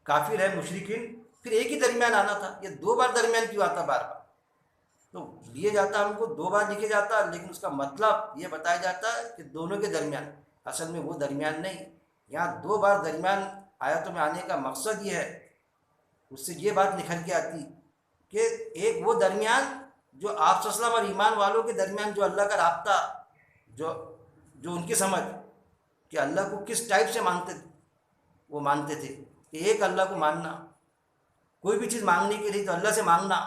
Speaker 1: کافر ہے مشرکین، پھر ایک ہی درمیان آنا تھا. یہ 2 بار درمیان کیوں آتا بار بار؟ تو لیے جاتا ہم کو 2 بار لکھے جاتا، لیکن اس کا مطلب یہ بتایا جاتا ہے کہ دونوں کے درمیان. اصل میں وہ درمیان نہیں. یہاں 2 بار درمیان آیتوں میں آنے کا مقصد یہ ہے، اس سے یہ بات نکل کے آتی کہ ایک وہ درمیان جو آپ وسلم اور ایمان والوں کے درمیان جو اللہ کا رابطہ، جو ان کی سمجھ کہ اللہ کو کس ٹائپ سے وہ مانتے تھے کہ ایک اللہ کو ماننا، کوئی بھی چیز مانگنے کے لیے تو اللہ سے مانگنا.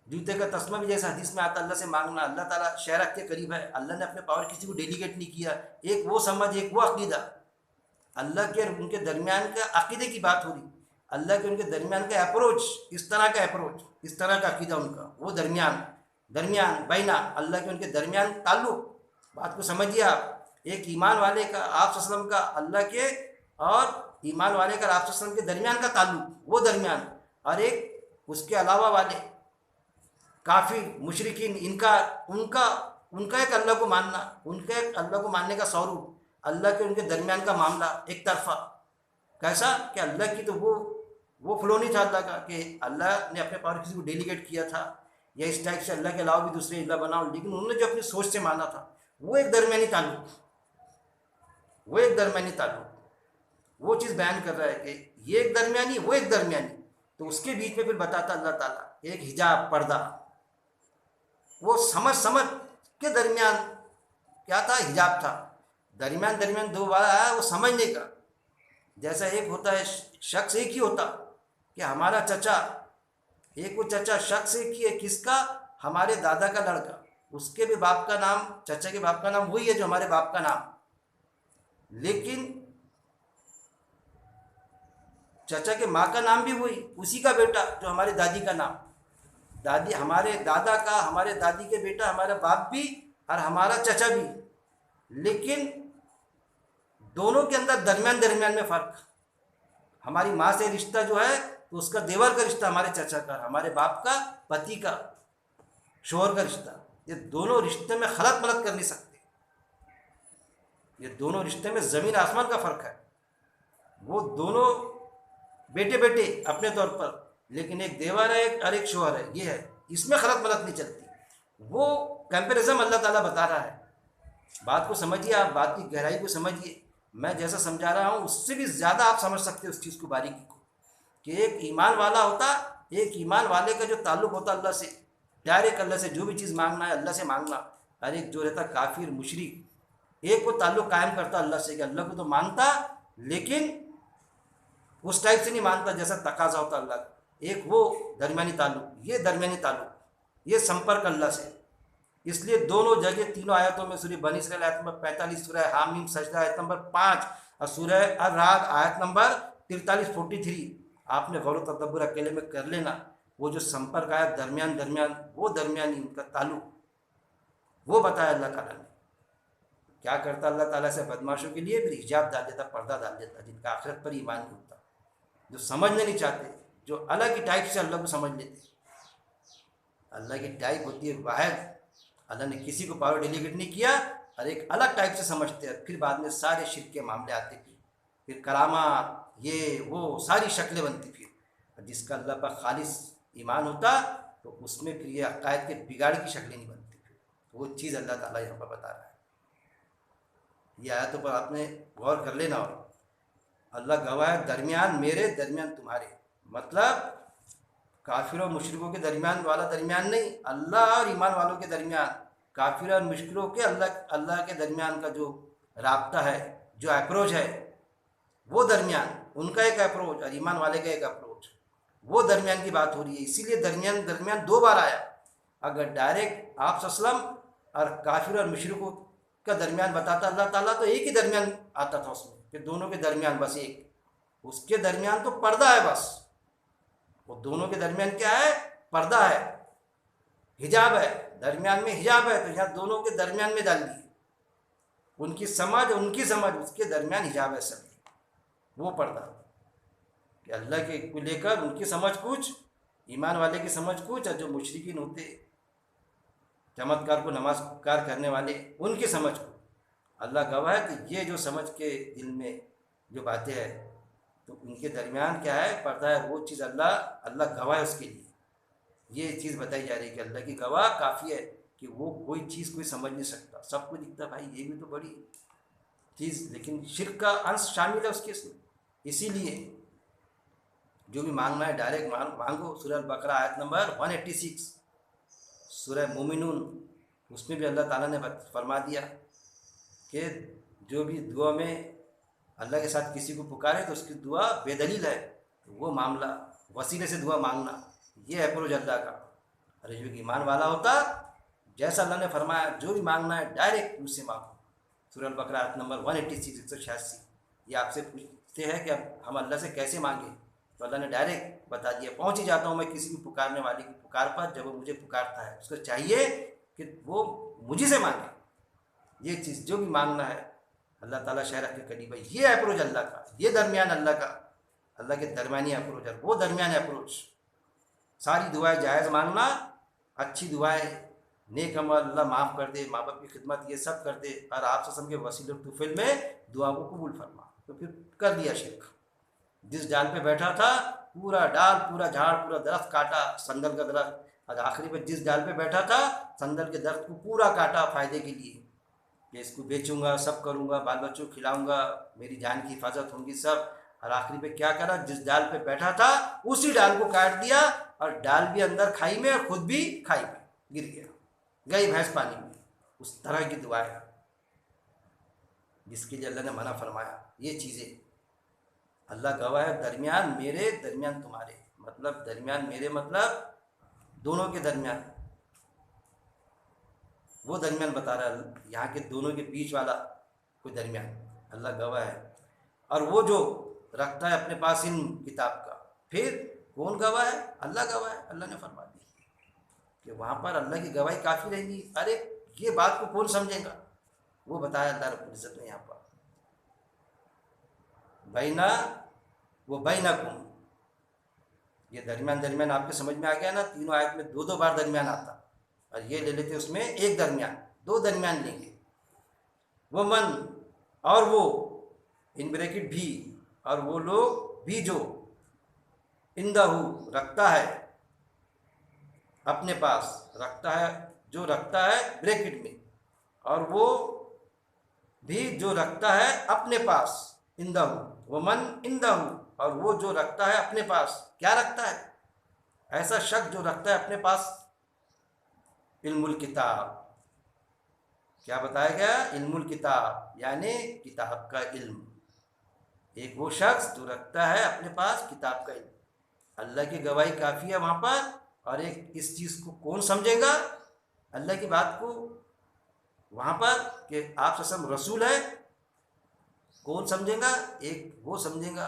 Speaker 1: جوتے کا تسمہ بھی جیسا حدیث میں آتا اللہ سے مانگنا. اللہ تعالیٰ شہرک کے قریب ہے، اللہ نے اپنے پاور کسی کو ڈیلیگیٹ نہیں کیا. ایک وہ سمجھ، ایک وہ عقیدہ. اللہ کے اور ان کے درمیان کا عقیدے کی بات ہو رہی، اللہ کے ان کے درمیان کا اپروچ، اس طرح کا عقیدہ ان کا، وہ درمیان. درمیان، بینا، اللہ کے ان کے درمیان تعلق. بات کو سمجھیے آپ. ایک ایمان والے کا آپ صلی اللہ علیہ وسلم کا اللہ کے، اور ایمان والے کا آپ صلی اللہ علیہ وسلم کے درمیان کا تعلق، وہ درمیان. اور ایک اس کے علاوہ والے کافر مشرکین، ان کا ایک اللہ کو ماننا، ان کے ایک اللہ کو ماننے کا سوروپ، اللہ کے ان کے درمیان کا معاملہ ایک طرفہ. کیسا کہ اللہ کی تو وہ فلو نہیں تھا اللہ کا، کہ اللہ نے اپنے پاور کسی کو ڈیلیگیٹ کیا تھا، یا اس ٹائپ سے اللہ کے علاوہ بھی دوسرے اللہ بناؤ، لیکن انہوں نے جو اپنی سوچ سے مانا تھا وہ ایک درمیانی تعلق، وہ ایک درمیانی تعلق. وہ چیز بیان کر رہا ہے کہ یہ ایک درمیانی، وہ ایک درمیانی. تو اس کے بیچ میں پھر بتاتا اللہ تعالیٰ ایک حجاب، پردہ. وہ سمجھ کے درمیان کیا تھا؟ حجاب تھا. درمیان دو بار آیا وہ سمجھنے کا. جیسا ایک ہوتا ہے شخص ایک ہی ہوتا کہ ہمارا چچا، ایک وہ چچا شخص ایک ہی ہے، کس کا؟ ہمارے دادا کا لڑکا. اس کے بھی باپ کا نام، چچا کے باپ کا نام وہی ہے جو ہمارے باپ کا نام. لیکن چچا کے ماں کا نام بھی وہی، اسی کا بیٹا جو ہماری دادی کا نام. دادی ہمارے دادا کا، ہمارے دادی کے بیٹا، ہمارا باپ بھی اور ہمارا چچا بھی. لیکن دونوں کے اندر درمیان میں فرق. ہماری ماں سے رشتہ جو ہے تو اس کا دیور کا رشتہ ہمارے چچا کا، ہمارے باپ کا پتی کا، شوہر کا رشتہ. یہ دونوں رشتے میں خلط ملط کر نہیں سکتے. یہ دونوں رشتے میں زمین آسمان کا فرق ہے. وہ دونوں بیٹے اپنے طور پر، لیکن ایک دیور ہے اور ایک شوہر ہے. یہ ہے، اس میں خلط ملط نہیں چلتی. وہ کمپیریزن اللہ تعالیٰ بتا رہا ہے. بات کو سمجھیے آپ، بات کی گہرائی کو سمجھیے. میں جیسا سمجھا رہا ہوں اس سے بھی زیادہ آپ سمجھ سکتے اس چیز کو، باریکی کو. کہ ایک ایمان والا ہوتا، ایک ایمان والے کا جو تعلق ہوتا اللہ سے، ڈائریکٹ اللہ سے جو بھی چیز مانگنا ہے اللہ سے مانگنا. اور ایک جو رہتا کافر مشرک، ایک وہ تعلق قائم کرتا اللہ سے کہ اللہ کو تو مانتا لیکن اس ٹائپ سے نہیں مانتا جیسا تقاضا ہوتا اللہ کا. ایک وہ درمیانی تعلق، یہ درمیانی تعلق، یہ سمپرک اللہ سے. اس لیے دونوں جگہ تینوں آیتوں میں، سورہ بنی اسرائیل آیت نمبر 45، سورہ حامیم سجدہ آیت نمبر 5، اور سورہ الرعد آیت نمبر 43 آپ نے غور و تدبر اکیلے میں کر لینا. وہ جو سمپرک آیا درمیان، وہ درمیانی ان کا تعلق وہ بتایا اللہ تعالیٰ نے. کیا کرتا اللہ تعالیٰ سے بدماشوں کے لیے؟ پھر حجاب ڈال دیتا، پردہ ڈال دیتا، جن کا آخرت پر ایمان نہیں ہوتا، جو سمجھنے نہیں چاہتے، جو الگ ہی ٹائپ سے اللہ کو سمجھ لیتے. اللہ کی ٹائپ ہوتی ہے واحد. اللہ نے کسی کو پاور ڈیلیگیٹ نہیں کیا، اور ایک الگ ٹائپ سے سمجھتے ہیں. پھر بعد میں سارے شرک کے معاملے آتے، پھر کرامات، یہ وہ ساری شکلیں بنتی. پھر جس کا اللہ پر خالص ایمان ہوتا تو اس میں پھر یہ عقائد کے بگاڑ کی شکلیں نہیں بنتی. پھر وہ چیز اللہ تعالیٰ یہاں پر بتا رہا ہے. یہ آیتوں پر آپ نے غور کر لینا. اور اللہ گواہ ہے، درمیان میرے، درمیان تمہارے. مطلب کافر اور مشرکوں کے درمیان والا درمیان نہیں، اللہ اور ایمان والوں کے درمیان. کافر اور مشرکوں کے اللہ کے درمیان کا جو رابطہ ہے، جو اپروچ ہے، وہ درمیان ان کا ایک اپروچ اور ایمان والے کا ایک اپروچ، وہ درمیان کی بات ہو رہی ہے. اسی لیے درمیان دو بار آیا. اگر ڈائریکٹ آپ صلی اللہ علیہ وسلم اور کافر اور مشرکوں کا درمیان بتاتا اللہ تعالیٰ تو ایک ہی درمیان آتا تھا اس میں، کہ دونوں کے درمیان بس ایک، اس کے درمیان تو پردہ ہے بس. وہ دونوں کے درمیان کیا ہے؟ پردہ ہے، حجاب ہے. درمیان میں حجاب ہے، تو یہاں دونوں کے درمیان میں ڈال دیے. ان کی سمجھ اس کے درمیان حجاب ہے سب. وہ پردہ کہ اللہ کے کو لے کر ان کی سمجھ کچھ، ایمان والے کی سمجھ کچھ، اور جو مشرکین ہوتے چمتکار کو نمازکار کرنے والے ان کی سمجھ کو. اللہ گواہ ہے کہ یہ جو سمجھ کے دل میں جو باتیں ہیں تو ان کے درمیان کیا ہے؟ پردہ ہے. وہ چیز اللہ گواہ ہے اس کے لیے. یہ چیز بتائی جا رہی ہے کہ اللہ کی گواہ کافی ہے کہ وہ کوئی چیز کوئی سمجھ نہیں سکتا. سب کو دکھتا بھائی یہ بھی تو بڑی چیز، لیکن شرک کا انش شامل ہے اس کے. اسی لیے جو بھی مانگنا ہے ڈائریکٹ مانگو. سورہ البقرہ آیت نمبر 186، سورہ مومنون، اس میں بھی اللہ تعالیٰ نے فرما دیا کہ جو بھی دعا میں اللہ کے ساتھ کسی کو پکارے تو اس کی دعا بے دلیل ہے. وہ معاملہ وسیلے سے دعا مانگنا، یہ اپروچ اللہ کا. اور جو ایمان والا ہوتا، جیسا اللہ نے فرمایا جو بھی مانگنا ہے ڈائریکٹ مجھ سے مانگو. سورہ البقرہ آیت نمبر 186، 186. یہ آپ سے پوچھتے ہیں کہ اب ہم اللہ سے کیسے مانگیں؟ تو اللہ نے ڈائریکٹ بتا دیا، پہنچ ہی جاتا ہوں میں کسی بھی پکارنے والے کی پکار پر جب وہ مجھے پکارتا ہے۔ اس کو چاہیے کہ وہ مجھے سے مانگے، یہ چیز جو بھی مانگنا ہے اللہ تعالیٰ شہر کے قریب ہے۔ یہ اپروچ اللہ کا، یہ درمیان اللہ کا، اللہ کے درمیانی اپروچ ہے، وہ درمیان اپروچ۔ ساری دعائیں جائز مانگنا، اچھی دعائیں، نیک عمل، اللہ معاف کر دے، ماں باپ کی خدمت، یہ سب کر دے، اور آپ سے کے وسیلہ طفل میں دعا کو قبول فرما، تو پھر کر دیا شرک۔ جس ڈال پہ بیٹھا تھا پورا ڈال، پورا جھاڑ، پورا درخت کاٹا، سندل کا درخت، اور آخری پہ جس ڈال پہ بیٹھا تھا سندل کے درخت کو پورا کاٹا فائدے کے لیے کہ اس کو بیچوں گا، سب کروں گا، بال بچوں کو کھلاؤں گا، میری جان کی حفاظت ہوگی سب، اور آخری پہ کیا کرا، جس ڈال پہ بیٹھا تھا اسی ڈال کو کاٹ دیا، اور ڈال بھی اندر کھائی میں اور خود بھی کھائی میں گر گیا، گئی بھینس پانی میں۔ اس طرح کی دعائیں جس کے لیے اللہ نے منع فرمایا، یہ چیزیں اللہ گواہ ہے، درمیان میرے درمیان تمہارے، مطلب درمیان میرے مطلب دونوں کے درمیان، وہ درمیان بتا رہا ہے، یہاں کے دونوں کے بیچ والا کوئی درمیان، اللہ گواہ ہے۔ اور وہ جو رکھتا ہے اپنے پاس ان کتاب کا، پھر کون گواہ ہے؟ اللہ گواہ ہے۔ اللہ نے فرما دی کہ وہاں پر اللہ کی گواہی کافی رہے گی۔ ارے یہ بات کو کون سمجھے گا، وہ بتایا اللہ رب العزت نے یہاں پر، بینا وہ بینکم، یہ درمیان درمیان آپ کے سمجھ میں آ گیا نا، تینوں آیت میں دو دو بار درمیان آتا، اور یہ لے لیتے اس میں ایک درمیان، دو درمیان لیں گے۔ وہ من، اور وہ ان بریکٹ بھی، اور وہ لوگ بھی جو اندہ رکھتا ہے اپنے پاس، رکھتا ہے جو رکھتا ہے بریکٹ میں، اور وہ بھی جو رکھتا ہے اپنے پاس، اندہ، وہ من اندہ، اور وہ جو رکھتا ہے اپنے پاس، کیا رکھتا ہے؟ ایسا شخص جو رکھتا ہے اپنے پاس علم الکتاب، کیا بتایا گیا؟ علم الکتاب، یعنی کتاب کا علم۔ ایک وہ شخص جو رکھتا ہے اپنے پاس کتاب کا علم، اللہ کی گواہی کافی ہے وہاں پر۔ اور ایک اس چیز کو کون سمجھے گا اللہ کی بات کو وہاں پر کہ آپ سے رسول ہے، کون سمجھے گا؟ ایک وہ سمجھے گا،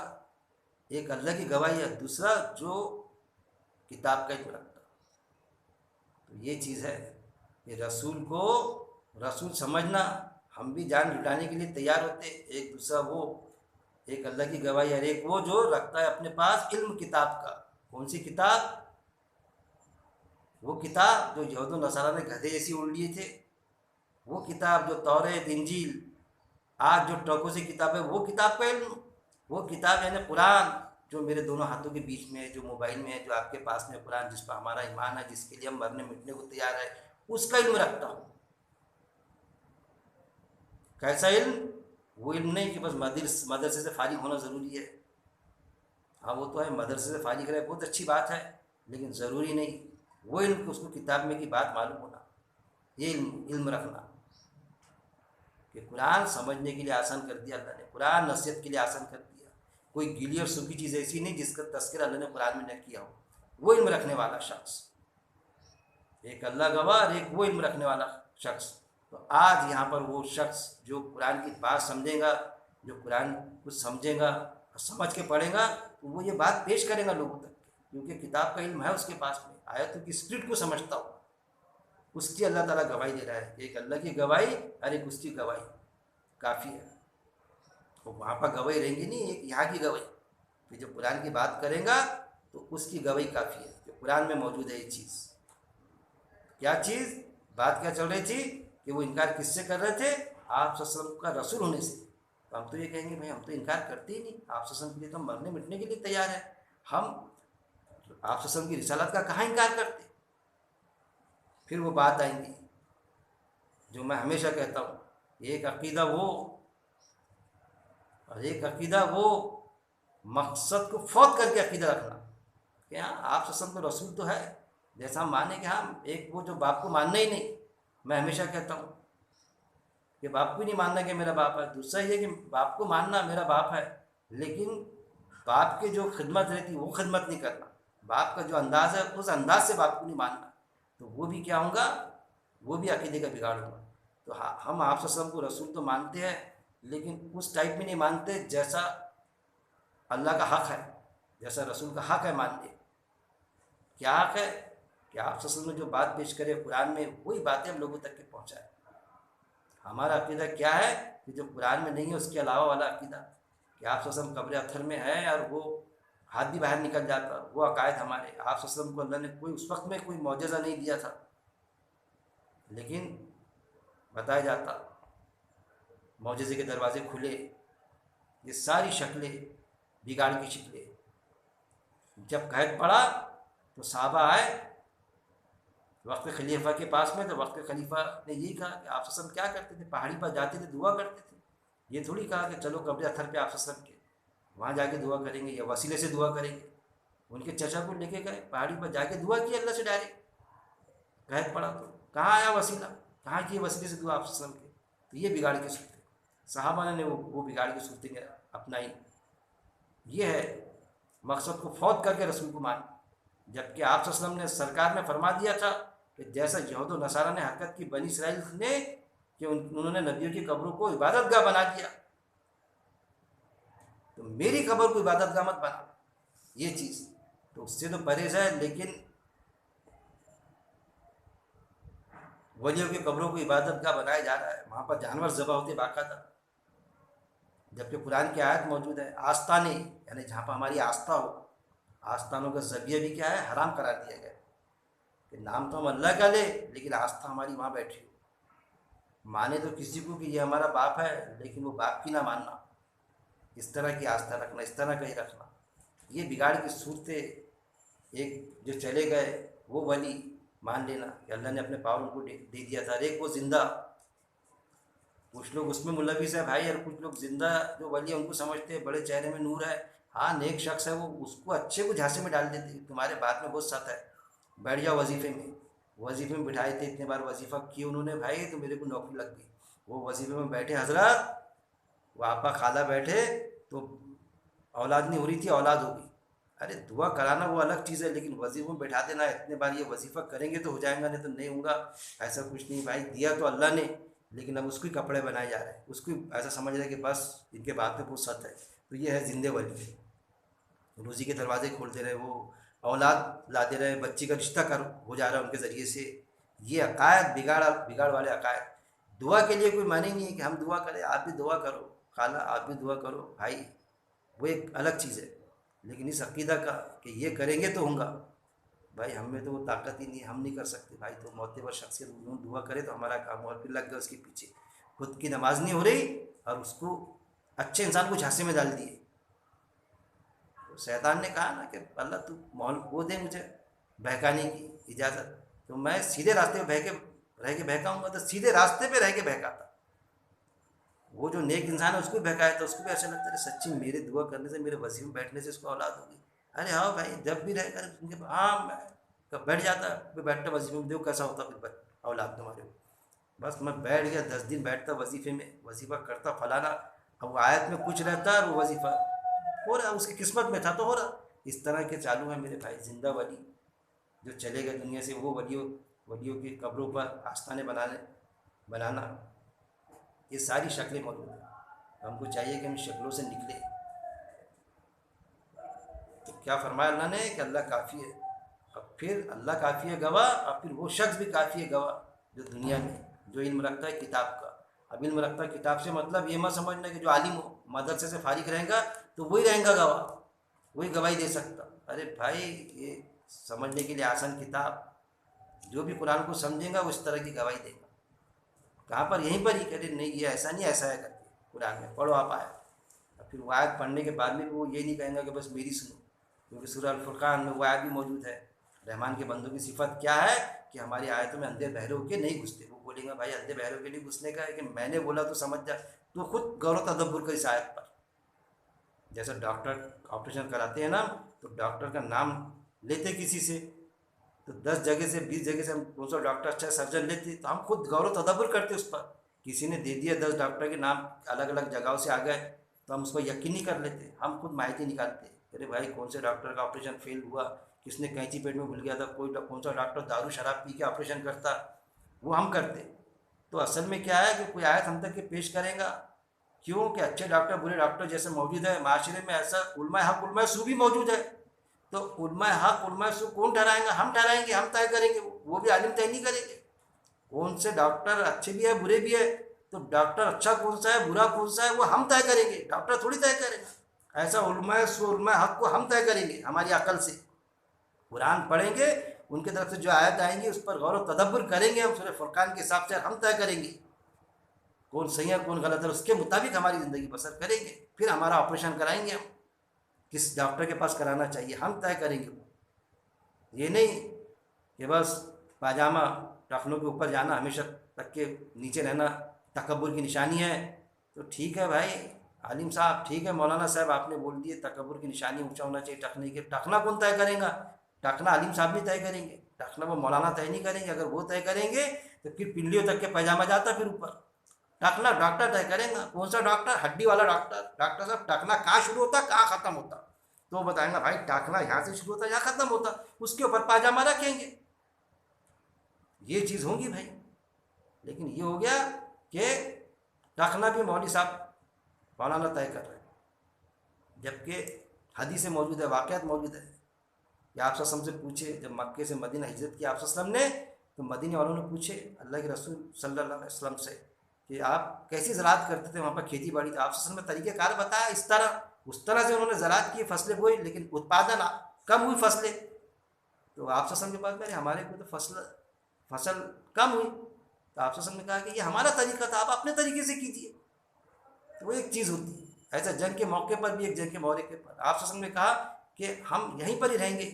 Speaker 1: ایک اللہ کی گواہی ہے، دوسرا جو کتاب کا علم رکھتا۔ تو یہ چیز ہے کہ رسول کو رسول سمجھنا، ہم بھی جان لٹانے کے لیے تیار ہوتے، ایک دوسرا وہ، ایک اللہ کی گواہی، اور ایک وہ جو رکھتا ہے اپنے پاس علم کتاب کا۔ کون سی کتاب؟ وہ کتاب جو یہود و نصارہ نے گدھے ایسی اڑ لیے تھے، وہ کتاب جو توریت انجیل آج جو ٹوکوں سے کتاب ہے، وہ کتاب کا علم، وہ کتاب یعنی قرآن جو میرے دونوں ہاتھوں کے بیچ میں ہے، جو موبائل میں ہے، جو آپ کے پاس میں قرآن، جس پر ہمارا ایمان ہے، جس کے لیے ہم مرنے مٹنے کو تیار ہے، اس کا علم رکھتا ہوں۔ کیسا علم؟ وہ علم نہیں کہ بس مدرسے سے فارغ ہونا ضروری ہے، ہاں وہ تو ہے، مدرسے سے فارغ رہے بہت اچھی بات ہے، لیکن ضروری نہیں وہ علم کہ اس کو کتاب میں کی بات معلوم ہونا، یہ علم رکھنا کہ قرآن سمجھنے کے لیے آسان کر دیا اللہ نے، قرآن نصیحت کے لیے آسان کر دیا، کوئی گیلی اور سوکھی چیز ایسی نہیں جس کا تذکرہ اللہ نے قرآن میں نہ کیا ہو۔ وہ علم رکھنے والا شخص، ایک اللہ گواہ اور ایک وہ علم رکھنے والا شخص۔ تو آج یہاں پر وہ شخص جو قرآن کی بات سمجھے گا، جو قرآن کو سمجھے گا، سمجھ کے پڑھے گا، تو وہ یہ بات پیش کرے گا لوگوں تک، کیونکہ کتاب کا علم ہے اس کے پاس میں، آیتوں کی اسپرٹ کو سمجھتا ہو، اس کی اللہ تعالیٰ گواہی دے رہا ہے، ایک اللہ کی گواہی اور ایک اس کی گواہی کافی ہے۔ تو وہاں پر گواہی رہیں گی نہیں، ایک یہاں کی گواہی، کہ جب قرآن کی بات کرے گا تو اس کی گواہی کافی ہے کہ قرآن میں موجود ہے یہ چیز۔ کیا چیز؟ بات کیا چل رہی تھی کہ وہ انکار کس سے کر رہے تھے؟ آپ صلی اللہ علیہ وسلم کا رسول ہونے سے۔ تو ہم تو یہ کہیں گے بھائی ہم تو انکار کرتے ہی نہیں، آپ صلی اللہ علیہ وسلم کے لیے تو ہم مرنے مٹنے کے لیے تیار ہیں، ہم آپ صلی اللہ علیہ وسلم کی رسالت کا کہاں انکار کرتے؟ پھر وہ بات آئیں گی جو میں ہمیشہ کہتا ہوں، ایک عقیدہ وہ اور ایک عقیدہ وہ، مقصد کو فوت کر کے عقیدہ رکھنا کہ ہاں آپ صلی اللہ علیہ وسلم تو رسول تو ہے، جیسا ہم مانیں کہ ہاں ایک وہ جو باپ کو ماننا ہی نہیں، میں ہمیشہ کہتا ہوں کہ باپ کو نہیں ماننا کہ میرا باپ ہے، دوسرا یہ کہ باپ کو ماننا میرا باپ ہے، لیکن باپ کے جو خدمت رہتی وہ خدمت نہیں کرنا، باپ کا جو انداز ہے اس انداز سے باپ کو نہیں ماننا، تو وہ بھی کیا ہوں گا؟ وہ بھی عقیدے کا بگاڑ ہوگا۔ تو ہم آپ صلی اللہ علیہ وسلم کو رسول تو مانتے ہیں، لیکن اس ٹائپ میں نہیں مانتے جیسا اللہ کا حق ہے، جیسا رسول کا حق ہے مان لے۔ کیا حق ہے کہ آپ صلی اللہ علیہ وسلم نے جو بات پیش کرے قرآن میں وہی باتیں ہم لوگوں تک کے پہنچائیں۔ ہمارا عقیدہ کیا ہے کہ جو قرآن میں نہیں ہے اس کے علاوہ والا عقیدہ کہ آپ صلی اللہ علیہ وسلم قبر اطہر میں ہے اور وہ ہاتھ بھی باہر نکل جاتا، وہ عقائد ہمارے۔ آپ صلی اللہ علیہ وسلم کو اللہ نے کوئی اس وقت میں کوئی معجزہ نہیں دیا تھا، لیکن بتایا جاتا معجزے کے دروازے کھلے۔ یہ ساری شکلیں بگاڑ کی شکلیں۔ جب قحط پڑا تو صحابہ آئے وقت خلیفہ کے پاس میں، تو وقت خلیفہ نے یہی کہا کہ آپ صلی اللہ علیہ وسلم کیا کرتے تھے، پہاڑی پر جاتے تھے دعا کرتے تھے۔ یہ تھوڑی کہا کہ چلو قبر اطہر پہ آپ صلی اللہ علیہ وسلم کے وہاں جا کے دعا کریں گے یا وسیلے سے دعا کریں گے۔ ان کے چچا کو لے کے گئے پہاڑی پر، جا کے دعا کی اللہ سے ڈائریکٹ۔ قحط پڑا تو کہاں آیا وسیلہ، کہاں کی وسیلے سے دعا آپ صلی اللہ علیہ وسلم کے؟ تو یہ بگاڑ کی صورتیں صحابہ نے وہ بگاڑ کی صورتیں اپنائی۔ یہ ہے مقصد کو فوت کر کے رسول کو مان، جبکہ آپ صلی اللہ علیہ وسلم نے سرکار نے فرما دیا تھا کہ جیسا یہود و نصارہ نے حرکت کی بنی اسرائیل نے کہ انہوں نے نبیوں کی قبروں کو عبادت گاہ بنا دیا، تو میری قبر کو عبادت گاہ مت بنا۔ یہ چیز تو اس سے تو پرہیز ہے، لیکن ولیوں کی قبروں کو عبادت گاہ بنایا جا رہا ہے، وہاں پر جانور ذبح ہوتے باقاعدہ، جبکہ قرآن کی آیت موجود ہے آستانے، یعنی جہاں پر ہماری آستھا ہو، آستانوں کا ذبیحہ بھی کیا ہے، حرام قرار دیا گیا کہ نام تو ہم اللہ کا لے لیکن آستھا ہماری وہاں بیٹھی ہو۔ مانے تو کسی کو کہ یہ ہمارا باپ ہے، لیکن وہ باپ کی نہ ماننا، اس طرح کی آستھا رکھنا، اس طرح کا ہی رکھنا، یہ بگاڑ کی صورتیں۔ ایک جو چلے گئے وہ ولی مان لینا کہ اللہ نے اپنے پاور ان کو دے دیا تھا، اور ایک وہ زندہ، کچھ لوگ اس میں ملوث ہے بھائی، اور کچھ لوگ زندہ جو ولی ان کو سمجھتے ہیں بڑے چہرے میں نور ہے، ہاں نیک شخص ہے، وہ اس کو اچھے کو جھانسے میں ڈال دیتے، تمہارے بات میں بہت ساتھ ہے، بیٹھ جاؤ وظیفے میں۔ وظیفے میں بٹھائے تھے، اتنے بار وظیفہ کیے انہوں نے بھائی، تو میرے کو نوکری لگ گئی۔ وہ وظیفے میں بیٹھے حضرات، وہ آپا خالہ بیٹھے تو اولاد نہیں ہو رہی تھی، اولاد ہو گئی۔ ارے دعا کرانا وہ الگ چیز ہے، لیکن وظیفوں میں بیٹھا دینا، اتنے بار یہ وظیفہ کریں گے تو ہو جائیں گا، نہیں تو نہیں ہوگا، ایسا کچھ نہیں بھائی، دیا تو اللہ نے، لیکن اب اس کو کپڑے بنائے جا رہے ہیں، اس کو ایسا سمجھ رہے ہیں کہ بس ان کے بات میں بہت سچ ہے۔ تو یہ ہے زندے ولی، روزی کے دروازے کھولتے رہے، وہ اولاد لاتے رہے، بچی کا رشتہ ہو جا رہا ہے ان کے ذریعے سے۔ یہ عقائد بگاڑ والے عقائد۔ دعا کے لیے کوئی معنی نہیں ہے کہ ہم دعا کریں، آپ بھی دعا کرو، خالہ آپ بھی دعا کرو بھائی، وہ ایک الگ چیز ہے، لیکن اس عقیدہ کا کہ یہ کریں گے تو ہوں گا، بھائی ہم میں تو وہ طاقت ہی نہیں، ہم نہیں کر سکتے بھائی، تو معتبر شخصیت دعا کرے تو ہمارا کام ہو، اور پھر لگ گئے اس کے پیچھے، خود کی نماز نہیں ہو رہی اور اس کو اچھے انسان کو جھانسے میں ڈال دیے۔ تو شیطان نے کہا نا کہ اللہ تو مول وہ دے مجھے بہکانے کی اجازت، تو میں سیدھے راستے پہ رہ کے بہکاؤں گا، تو سیدھے راستے پہ رہ کے بہکاتا۔ وہ جو نیک انسان ہے اس کو بھی بہکایا تھا، اس کو بھی ایسا لگتا ہے سچی میرے دعا کرنے سے، میرے وظیفے میں بیٹھنے سے اس کو اولاد ہوگی۔ ارے ہاں بھائی، جب بھی رہ کر ان کے ہاں میں کب بیٹھ جاتا، پھر بیٹھتا وظیفے میں، دیکھو کیسا ہوتا پھر اولاد تمہارے۔ بس میں بیٹھ گیا 10 دن بیٹھتا وظیفے میں، وظیفہ کرتا فلانا، اب وہ آیت میں کچھ رہتا اور وہ وظیفہ ہو رہا، اس کی قسمت میں تھا تو ہو رہا۔ اس طرح کے چالو ہیں میرے بھائی، زندہ ولی جو چلے گئے دنیا سے، وہ ولیوں کی قبروں پر آستانے بنانا، یہ ساری شکلیں موجود ہیں۔ ہم کو چاہیے کہ ہم شکلوں سے نکلیں۔ تو کیا فرمایا اللہ نے کہ اللہ کافی ہے، اب پھر اللہ کافی ہے گواہ، اور پھر وہ شخص بھی کافی ہے گواہ جو دنیا میں جو علم رکھتا ہے کتاب کا۔ اب علم رکھتا ہے کتاب سے مطلب یہ مت سمجھنا کہ جو عالم ہو مدرسے سے فارغ رہیں گا تو وہی رہیں گا گواہ، وہی گواہی دے سکتا۔ ارے بھائی یہ سمجھنے کے لیے آسان کتاب، جو بھی قرآن کو سمجھے گا وہ اس طرح کی گواہی دے گا۔ کہاں پر یہیں پر ہی کہ نہیں یہ ایسا نہیں، ایسا ہے کرتے قرآن میں پڑھو آپ آیت، اور پھر وہ آیت پڑھنے کے بعد میں وہ یہ نہیں کہیں گا کہ بس میری سنو، کیونکہ سورہ الفرقان میں وہ آیت بھی موجود ہے، رحمان کے بندوں کی صفت کیا ہے کہ ہماری آیتوں میں اندھے بہرے ہو کے نہیں گھستے۔ وہ بولیں گا بھائی اندھے بہرے ہو کے نہیں گھسنے کا ہے کہ میں نے بولا تو سمجھ جا، تو خود غور و تدبر کر اس آیت پر۔ جیسے ڈاکٹر آپریشن کراتے ہیں نا، تو ڈاکٹر کا نام لیتے کسی سے، تو 10 جگہ سے 20 جگہ سے ہم 200 ڈاکٹر اچھا سرجن لیتے، تو ہم خود غور و تدبر کرتے اس پر۔ کسی نے دے دیا 10 ڈاکٹر کے نام الگ الگ جگہوں سے آ گئے تو ہم اس کو یقین نہیں کر لیتے، ہم خود ماہیتی نکالتے، ارے بھائی کون سے ڈاکٹر کا آپریشن فیل ہوا، کس نے کینچی پیٹ میں بھول گیا تھا، کون سا ڈاکٹر دارو شراب پی کے آپریشن کرتا، وہ ہم کرتے۔ تو اصل میں کیا ہے کہ کوئی آیت ہم تک کے پیش کرے گا کیوں کہ اچھے ڈاکٹر برے ڈاکٹر جیسے موجود ہے معاشرے میں، ایسا علماء حق علماء سو بھی موجود ہے. تو علماء حق علماء سو کون ٹھہرائیں گا؟ ہم ٹھہرائیں گے، ہم طے کریں گے، وہ بھی عالم طے نہیں کریں گے. کون سے ڈاکٹر اچھے بھی ہے برے بھی ہے، تو ڈاکٹر اچھا کون سا ہے برا کون سا ہے وہ ہم طے کریں گے، ڈاکٹر تھوڑی طے کریں گے. ایسا علماء سو علماء حق کو ہم طے کریں گے ہماری عقل سے. قرآن پڑھیں گے، ان کی طرف سے جو آیت آئیں گی اس پر غور و تدبر کریں گے، ہم سورہ فرقان کے حساب سے ہم طے کریں گے کون صحیح ہے کون غلط ہے، اس کے مطابق ہماری زندگی بسر کریں گے. پھر ہمارا آپریشن کرائیں گے، ہم کس ڈاکٹر کے پاس کرانا چاہیے ہم طے کریں گے. یہ نہیں کہ بس پاجامہ ٹخنوں کے اوپر جانا، ہمیشہ تک کے نیچے رہنا تکبر کی نشانی ہے. تو ٹھیک ہے بھائی عالم صاحب، ٹھیک ہے مولانا صاحب، آپ نے بول دیے تکبر کی نشانی اونچا ہونا چاہیے ٹخنے کے. ٹخنا کون طے کرے گا؟ ٹخنا عالم صاحب نہیں طے کریں گے، ٹخنا وہ مولانا طے نہیں کریں گے. اگر وہ طے کریں گے تو پھر پنڈلیوں تک کے پاجامہ جاتا پھر اوپر. ٹخنا ڈاکٹر طے کریں گا. کون سا ڈاکٹر؟ ہڈی والا ڈاکٹر. ڈاکٹر صاحب ٹخنا کہاں شروع ہوتا کہاں ختم ہوتا؟ تو وہ بتائیں گا بھائی ٹخنا یہاں سے شروع ہوتا یہاں ختم ہوتا، اس کے اوپر پاجامہ رکھیں گے. یہ چیز ہوگی بھائی. لیکن یہ ہو گیا کہ ٹخنا بھی مولوی صاحب مولانا طے کر رہے ہیں، جبکہ حدیث موجود ہے، واقعات موجود ہے کہ آپ صلی اللہ علیہ وسلم سے پوچھے جب مکے سے مدینہ ہجرت کی آپ صلی اللہ علیہ وسلم نے، تو مدینہ والوں نے پوچھے اللہ کے رسول صلی اللہ علیہ وسلم سے کہ آپ کیسی زراعت کرتے تھے وہاں پر کھیتی باڑی. تو آپ صلی اللہ علیہ وسلم نے طریقہ کار بتایا اس طرح سے انہوں نے زراعت کی، فصلیں بوئی، لیکن اتپادن کم ہوئی فصلیں. تو آپ صلی اللہ علیہ وسلم کے پاس میں ہمارے کو تو فصل کم ہوئی. تو آپ صلی اللہ علیہ وسلم نے کہا کہ یہ ہمارا طریقہ تھا، آپ اپنے طریقے سے کیجیے. تو وہ ایک چیز ہوتی ہے. ایسا جنگ کے موقع پر بھی ایک جنگ کے موقع پر آپ صلی اللہ علیہ وسلم نے کہا کہ ہم یہیں پر ہی رہیں گے،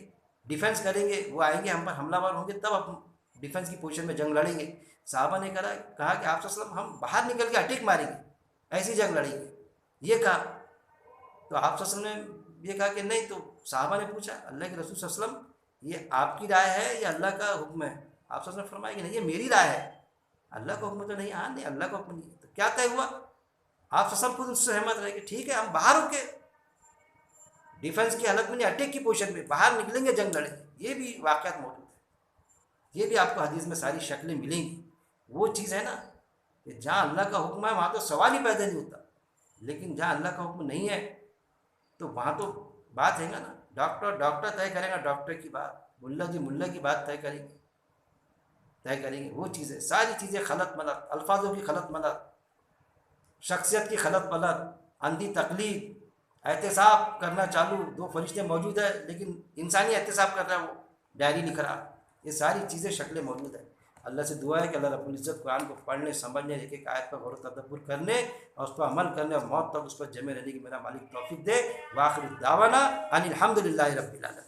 Speaker 1: ڈیفینس کریں گے، وہ آئیں گے ہم پر حملہ ور ہوں گے تب ہم ڈیفینس کی پوزیشن میں جنگ لڑیں گے. صحابہ نے کہا کہ آپ صلی اللہ علیہ وسلم ہم باہر نکل کے اٹیک ماریں گے، ایسی جنگ لڑیں گے، یہ کہا. تو آپ صلی اللہ علیہ وسلم نے یہ کہا کہ نہیں. تو صحابہ نے پوچھا اللہ کے رسول صلی اللہ علیہ وسلم یہ آپ کی رائے ہے یا اللہ کا حکم ہے؟ آپ صلی اللہ علیہ وسلم نے فرمایا کہ نہیں یہ میری رائے ہے، اللہ کا حکم تو نہیں. ہاں نہیں اللہ کا حکم نہیں. تو کیا طے ہوا؟ آپ سب خود اس سے سہمت رہے کہ ٹھیک ہے ہم باہر ہو کے ڈیفینس کی حالت میں نہیں اٹیک کی پوزیشن میں باہر نکلیں گے جنگ لڑیں گے. یہ بھی واقعات موجود ہے، یہ بھی آپ کو حدیث میں ساری شکلیں ملیں گی. وہ چیز ہے نا کہ جہاں اللہ کا حکم ہے وہاں تو سوال ہی پیدا نہیں ہوتا، لیکن جہاں اللہ کا حکم نہیں ہے تو وہاں تو بات ہے نا. ڈاکٹر طے کرے گا ڈاکٹر کی بات، ملا کی بات طے کریں گے. وہ چیزیں ساری چیزیں خلط ملط، الفاظوں کی خلط ملط، شخصیت کی خلط ملط، اندھی تقلید، احتساب کرنا چالو. دو فرشتے موجود ہیں لیکن انسانی احتساب کر رہا ہے، وہ ڈائری لکھ رہا. یہ ساری چیزیں شکلیں موجود ہیں. اللہ سے دعا ہے کہ اللہ رب العزت قرآن کو پڑھنے سمجھنے ایک ایک آیت پر غور و تدبر کرنے اور اس پر عمل کرنے اور موت تک اس پر جمع رہنے کی میرا مالک توفیق دے. وآخر دعوانا ان الحمد للہ رب العالمین.